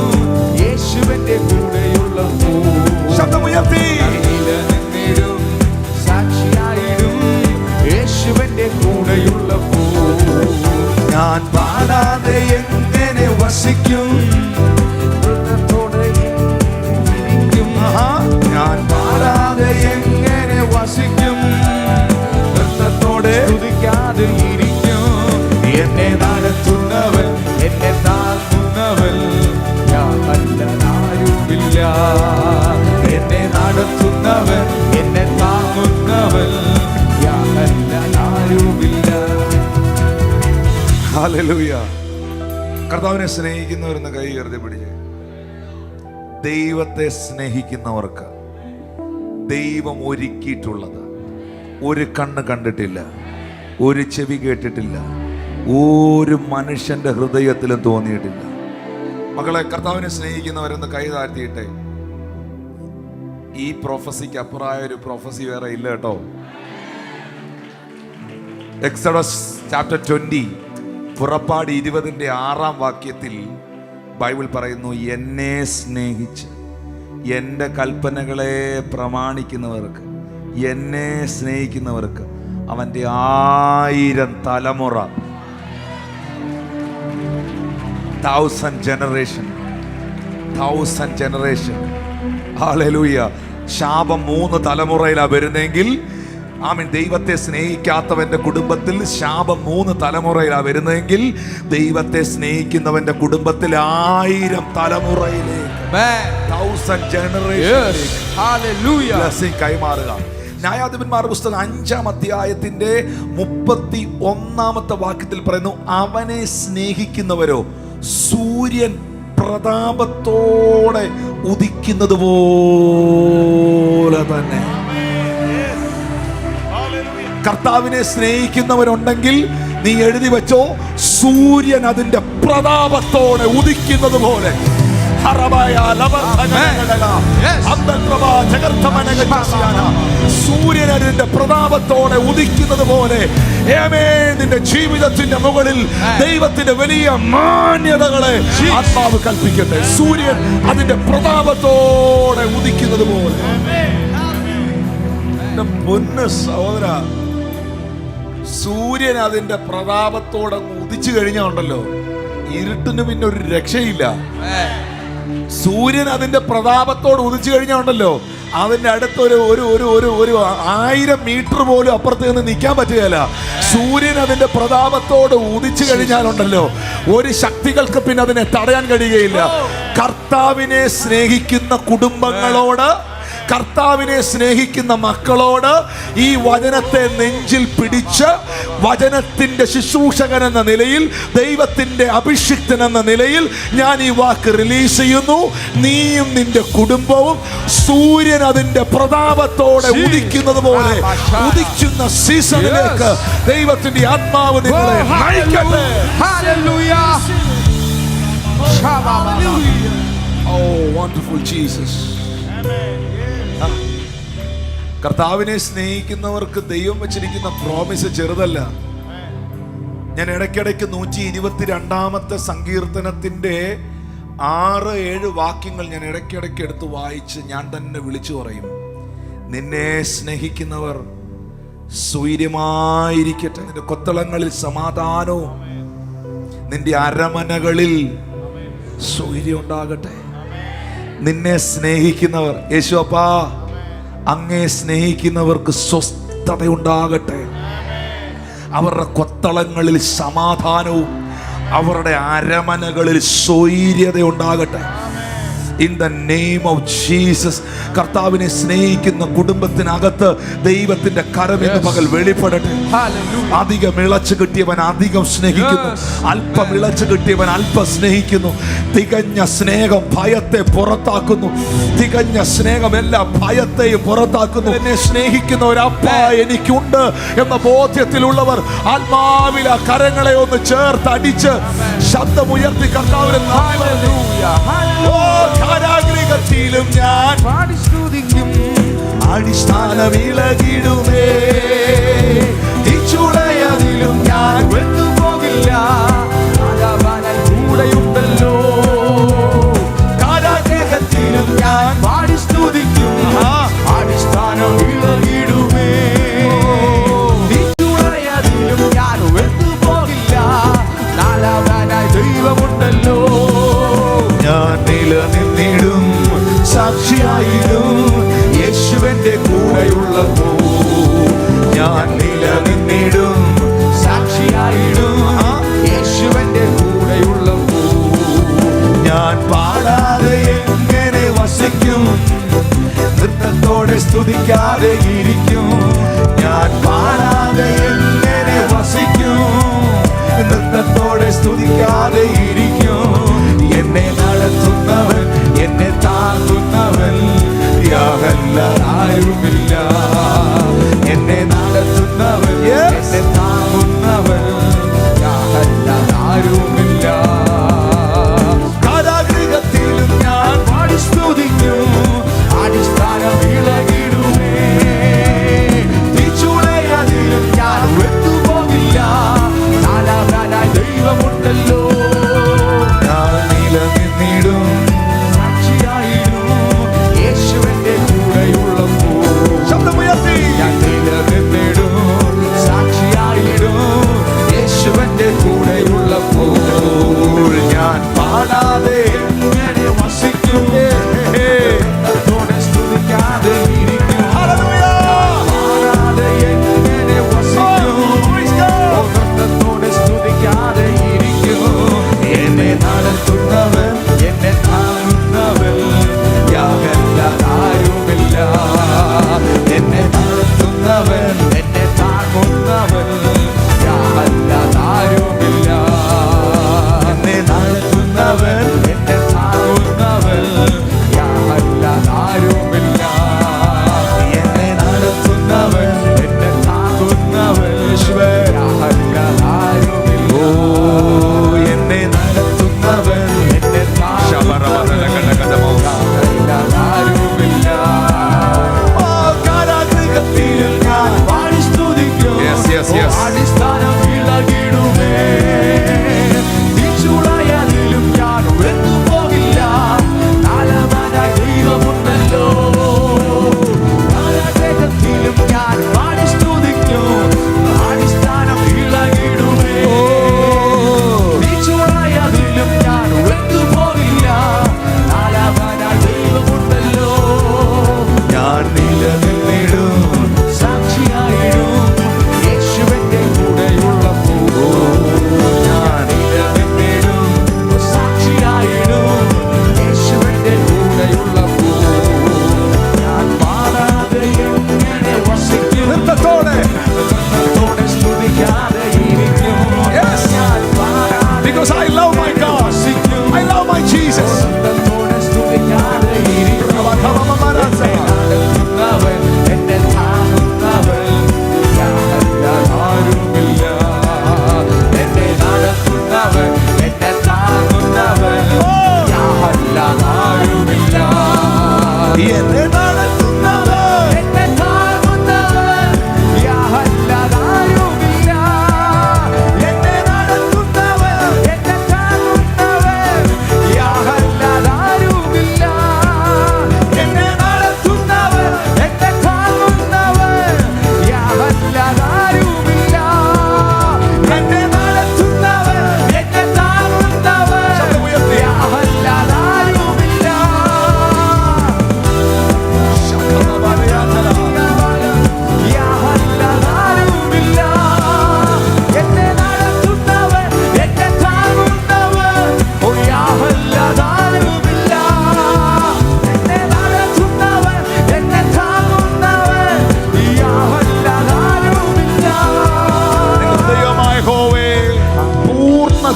യേശുവിന്റെ കൂടെയുള്ളപ്പോൾ. ശബ്ദമുയർത്തി, നിലനിന്നിടും, സാക്ഷിയായിടും, യേശുവിന്റെ കൂടെയുള്ളപ്പോൾ. ഞാൻ പാടാതെ എങ്ങനെ വസിക്കും? ഞാൻ പാടാതെ എങ്ങനെ വസിക്കും? നൃത്തത്തോടെ സ്തുതിക്കാതെ ഇരിക്കും. എന്നെ നടത്തുന്നവൻ, എന്നെ താങ്ങുന്നവൻ യാതൊരുമില്ല. എന്നെ നടത്തുന്നവൻ, എന്നെ താങ്ങുന്നവൻ യാതൊരുമില്ല. ഹല്ലേലൂയ. കർത്താവിനെ സ്നേഹിക്കുന്നവരെന്ന് കൈ ഉയർത്തി പിടിച്ച്. ദൈവത്തെ സ്നേഹിക്കുന്നവർക്ക് ദൈവം ഒരുക്കിയിട്ടുള്ളത് ഒരു കണ്ണ് കണ്ടിട്ടില്ല, ഒരു ചെവി കേട്ടിട്ടില്ല, ഒരു മനുഷ്യന്റെ ഹൃദയത്തിലും തോന്നിയിട്ടില്ല. മക്കളെ, കർത്താവിനെ സ്നേഹിക്കുന്നവരെന്ന് കൈ താഴ്ത്തിയിട്ടെ. ഈ പ്രൊഫസിക്ക് അപ്പുറമായ ഒരു പ്രൊഫസി വേറെ ഇല്ല കേട്ടോ. എക്സോഡസ് ചാപ്റ്റർ 20 പുറപ്പാട് 20-ന്റെ 6 വാക്യത്തിൽ ബൈബിൾ പറയുന്നു, എന്നെ സ്നേഹിച്ച് എൻ്റെ കൽപ്പനകളെ പ്രമാണിക്കുന്നവർക്ക്, എന്നെ സ്നേഹിക്കുന്നവർക്ക് അവൻ്റെ 1000 തലമുറ, 1000 ജനറേഷൻ. ഹല്ലേലൂയ. ശാപം 3 തലമുറയിലാണ് വരുന്നെങ്കിൽ ആമേൻ. ദൈവത്തെ സ്നേഹിക്കാത്തവന്റെ കുടുംബത്തിൽ ശാപം 3 തലമുറയിലാണ് വരുന്നതെങ്കിൽ ദൈവത്തെ സ്നേഹിക്കുന്നവന്റെ കുടുംബത്തിൽ 1000 തലമുറയിലേക്ക് 1000 ജനറേഷൻ കൈമാറുക. ന്യായാധിപന്മാരുടെ പുസ്തകം 5-ാം അധ്യായത്തിന്റെ 31-ാമത്തെ വാക്യത്തിൽ പറയുന്നു, അവനെ സ്നേഹിക്കുന്നവരോ സൂര്യൻ പ്രതാപത്തോടെ ഉദിക്കുന്നത് പോലെ തന്നെ. കർത്താവിനെ സ്നേഹിക്കുന്നവരുണ്ടെങ്കിൽ നീ എഴുതി വെച്ചോ, സൂര്യൻ അതിന്റെ പ്രതാപത്തോടെ ഉദിക്കുന്നത് പോലെ. സൂര്യൻ അതിന്റെ പ്രതാപത്തോടെ ഉദിക്കുന്നത് പോലെ നിന്റെ ജീവിതത്തിന്റെ മുകളിൽ ദൈവത്തിന്റെ വലിയ മാന്യതകളെ ആത്മാവ് കൽപ്പിക്കട്ടെ. സൂര്യൻ അതിന്റെ പ്രതാപത്തോടെ ഉദിക്കുന്നത് പോലെ. പൊന്ന് സഹോദര, സൂര്യൻ അതിന്റെ പ്രതാപത്തോടെ ഉദിച്ചു കഴിഞ്ഞാൽ ഉണ്ടല്ലോ, ഇരുട്ടിന് പിന്നെ ഒരു രക്ഷയില്ല. സൂര്യൻ അതിന്റെ പ്രതാപത്തോട് ഉദിച്ചു കഴിഞ്ഞാൽ ഉണ്ടല്ലോ, അതിന്റെ അടുത്ത് ഒരു 1000 മീറ്റർ പോലും അപ്പുറത്ത് നിന്ന് നിൽക്കാൻ പറ്റുകയില്ല. സൂര്യൻ അതിന്റെ പ്രതാപത്തോട് ഉദിച്ചു കഴിഞ്ഞാലുണ്ടല്ലോ, ഒരു ശക്തികൾക്ക് പിന്നെ അതിനെ തടയാൻ കഴിയുകയില്ല. കർത്താവിനെ സ്നേഹിക്കുന്ന കുടുംബങ്ങളോട്, കർത്താവിനെ സ്നേഹിക്കുന്ന മക്കളോട് ഈ വചനത്തെ നെഞ്ചിൽ പിടിച്ച് വചനത്തിന്റെ ശുശ്രൂഷകൻ എന്ന നിലയിൽ, ദൈവത്തിന്റെ അഭിഷിക്തൻ എന്ന നിലയിൽ ഞാൻ ഈ വാക്ക് റിലീസ് ചെയ്യുന്നു. നീയും നിന്റെ കുടുംബവും സൂര്യൻ അതിന്റെ പ്രതാപത്തോടെ ഉദിക്കുന്നത് പോലെ ഉദിക്കുന്ന സീസണിലേക്ക് ദൈവത്തിന്റെ ആത്മാവ് നിങ്ങളെ നയിക്കട്ടെ. Oh, wonderful Jesus. കർത്താവിനെ സ്നേഹിക്കുന്നവർക്ക് ദൈവം വെച്ചിരിക്കുന്ന പ്രോമിസ് ചെറുതല്ല. ഞാൻ ഇടയ്ക്കിടയ്ക്ക് 122-ാമത്തെ സങ്കീർത്തനത്തിന്റെ 6-7 വാക്യങ്ങൾ ഞാൻ ഇടയ്ക്കിടയ്ക്ക് എടുത്ത് വായിച്ച് ഞാൻ തന്നെ വിളിച്ചു പറയും, നിന്നെ സ്നേഹിക്കുന്നവർ സ്വൈര്യമായിരിക്കട്ടെ. നിന്റെ കൊത്തളങ്ങളിൽ സമാധാനവും നിന്റെ അരമനകളിൽ സ്വൈര്യം ഉണ്ടാകട്ടെ. നിന്നെ സ്നേഹിക്കുന്നവർ, യേശുവപ്പാ അങ്ങേ സ്നേഹിക്കുന്നവർക്ക് സ്വസ്ഥത ഉണ്ടാകട്ടെ. അവരുടെ കൊത്തളങ്ങളിൽ സമാധാനവും അവരുടെ അരമനകളിൽ സ്വൈര്യത ഉണ്ടാകട്ടെ. In the name of Jesus. കർത്താവിനെ സ്നേഹിക്കുന്ന കുടുംബത്തിനകത്ത് ദൈവത്തിന്റെ കരം ഇന്ന് പകൽ വെളിപ്പെടട്ടെ. അധികം ഇളച്ചു കിട്ടിയവൻ അധികം സ്നേഹിക്കുന്നു, അല്പം ഇളച്ചു കിട്ടിയവൻ അല്പം സ്നേഹിക്കുന്നു. തികഞ്ഞ സ്നേഹം ഭയത്തെ പുറത്താക്കുന്നു. തികഞ്ഞ സ്നേഹം എല്ലാ ഭയത്തെയും പുറത്താക്കുന്നു. എന്നെ സ്നേഹിക്കുന്ന ഒരപ്പ എനിക്കുണ്ട് എന്ന ബോധ്യത്തിലുള്ളവർ ആത്മാവിൽ ആ കരങ്ങളെ ഒന്ന് ചേർത്തടിച്ച് ശബ്ദമുയർത്തി കർത്താവിനെ കാരാഗ്രഹത്തിലും ഞാൻ പാടി സ്തുതിക്കും. അടിസ്ഥാനം ഇളകിടുമേ, തിച്ചുളയതിലും ഞാൻ വെട്ടുപോകില്ല. കൂടെയുണ്ടല്ലോ, കാരാഗ്രഹത്തിലും ഞാൻ പാടി സ്തുതിക്കും. അടിസ്ഥാനം ഇളകിടുമേ, തിച്ചുളയതിലും ഞാൻ വെട്ടുപോകില്ല. നാലാവാനായി ദൈവമുണ്ടല്ലോ. ഞാൻ നിലനിന്നിടും, സാക്ഷിയായിടും, യേശുവിന്റെ കൂടെയുള്ളപ്പോ. ഞാൻ നിലനിന്നിടും, സാക്ഷിയായിടും, യേശുവിന്റെ കൂടെയുള്ളപ്പോ. ഞാൻ പാടാതെ എങ്ങനെ വസിക്കും, നൃത്തത്തോടെ സ്തുതിക്കാതെ ഇരിക്കും. ഞാൻ പാടാതെ എങ്ങനെ വസിക്കും, നൃത്തത്തോടെ സ്തുതിക്കാതെ ഇരിക്കും. എന്നെ നടത്തുന്നവൻ, എന്നെ താങ്ങുന്നവൻ യാഹല്ലാരുമില്ല. എന്നെ നടത്തുന്നവൻ, എന്നെ താങ്ങുന്നവൻ യാഹല്ലാരുമില്ല. കാരാഗൃഹത്തിലും ഞാൻ പാടി സ്തുതിക്കും. അടിസ്ഥാനം ഇളകിടുമേ, തിച്ചുളയതിലും ഞാൻ വെട്ടുപോകില്ല. നാലാവാനായി ദൈവമുണ്ടല്ലോ. നിന്നിടും, സാക്ഷിയായിടും, യേശുവിന്റെ കൂടെയുള്ളപ്പോൾ.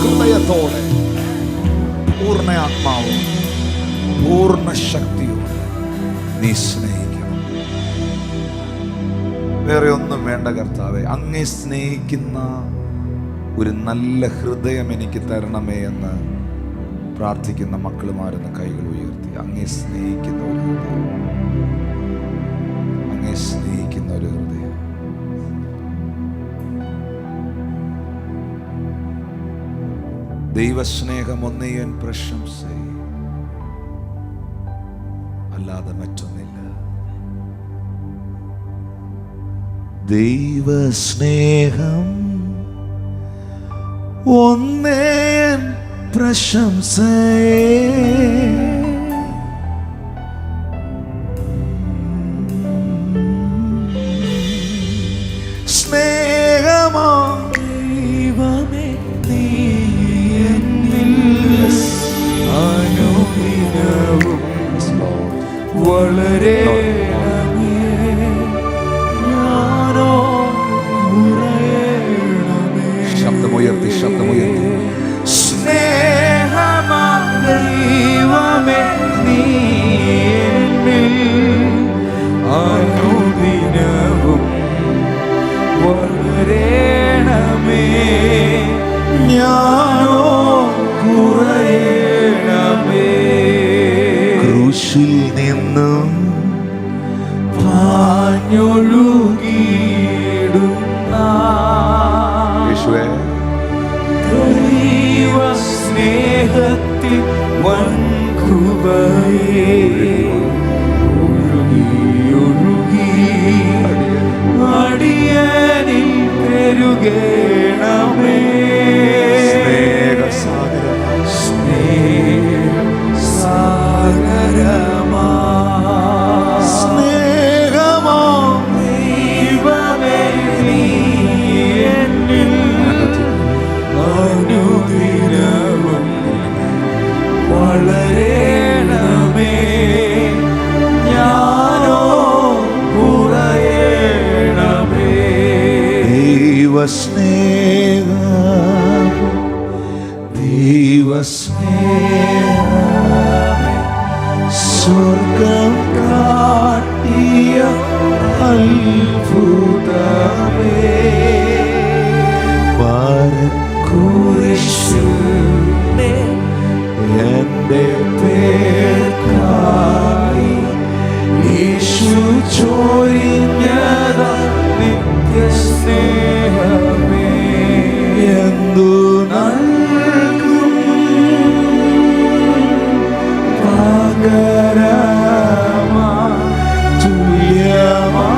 ഹൃദയത്തോടെ, പൂർണ്ണ ആത്മാവും പൂർണ്ണ ശക്തിയും നീ സ്നേഹിക്കണം. വേറെ ഒന്നും വേണ്ട കർത്താവേ, അങ്ങേ സ്നേഹിക്കുന്ന ഒരു നല്ല ഹൃദയം എനിക്ക് തരണമേ എന്ന് പ്രാർത്ഥിക്കുന്ന മക്കളുമാരെന്ന് കൈകൾ ഉയർത്തി. അങ്ങേ സ്നേഹിക്കുന്ന ഒരു ഹൃദയം, അങ്ങേ സ്നേഹിക്കുന്ന ഒരു ഹൃദയം. ദൈവസ്നേഹം ഒന്നേയൻ പ്രശംസ, അല്ലാതെ മറ്റൊന്നില്ല. ദൈവസ്നേഹം ഒന്നേൻ പ്രശംസയേ, സ്നേഹമാ ദൈവമേ നീ എന്നിൽ അനുദിനവും വളരെ ശബ്ദമുയർത്തി സ്നേഹമാ ദൈവമേ നീ എന്നിൽ അനുദിനവും വളരണമേ, ഞാനോ കുറയണമേ. ക്രൂശിൽ നിന്നും പാഞ്ഞൊഴുകിയിടുന്ന യേശുവേ, ദൈവ സ്നേഹത്തിൽ വൻകൃപയേ, ഒഴുകി അടിയനിൽ പെരുകണമേ. സ്നേഹസാഗരമാ സ്നേഹമാ ദൈവമേ നീ എന്നിൽ അനുദിനവും വളരണമേ, ഞാനോ കുറയണമേ. ദൈവസ്നേഹമേ സ്വർഗം കാട്ടിയ അത്ഭുതമേ, കുരിശിലെ എന്റെ പേർക്കായി യേശു ചൊരിഞ്ഞതാ നിത്യസ്നേഹമേ, എന്തു നൽകും പകരമാ തുല്യമാ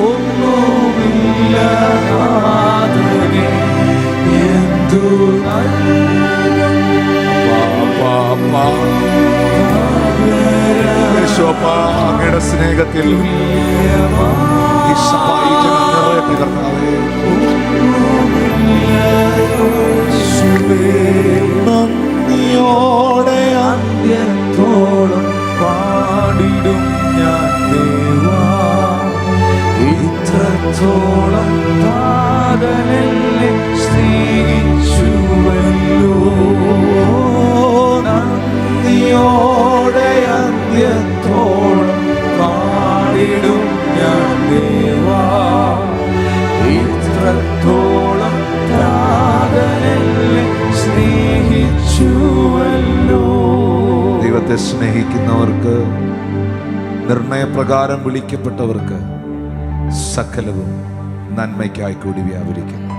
ഒന്നുമില്ല നാഥനേ, എന്തു നൽകും അങ്ങയുടെ സ്നേഹത്തിൽ ഈ സഭ ഈ ജനം നിറയട്ടെ കർത്താവേ. നന്ദിയോടെ അന്ത്യത്തോളം പാടിടും ഞാൻ ദേവാ, ഇത്രത്തോളം താതനെന്നെ സ്നേഹിച്ചുവല്ലോ. നന്ദിയോടെ അന്ത്യത്തോളം പാടിടും ഞാൻ ദേവാ, ഇത്രത്തോളം താതനെന്നെ സ്നേഹിച്ചുവല്ലോ. ദൈവത്തെ സ്നേഹിക്കുന്നവർക്ക്, നിർണയപ്രകാരം വിളിക്കപ്പെട്ടവർക്ക് സകലവും നന്മയ്ക്കായി കൂടി വ്യാപരിക്കുന്നു.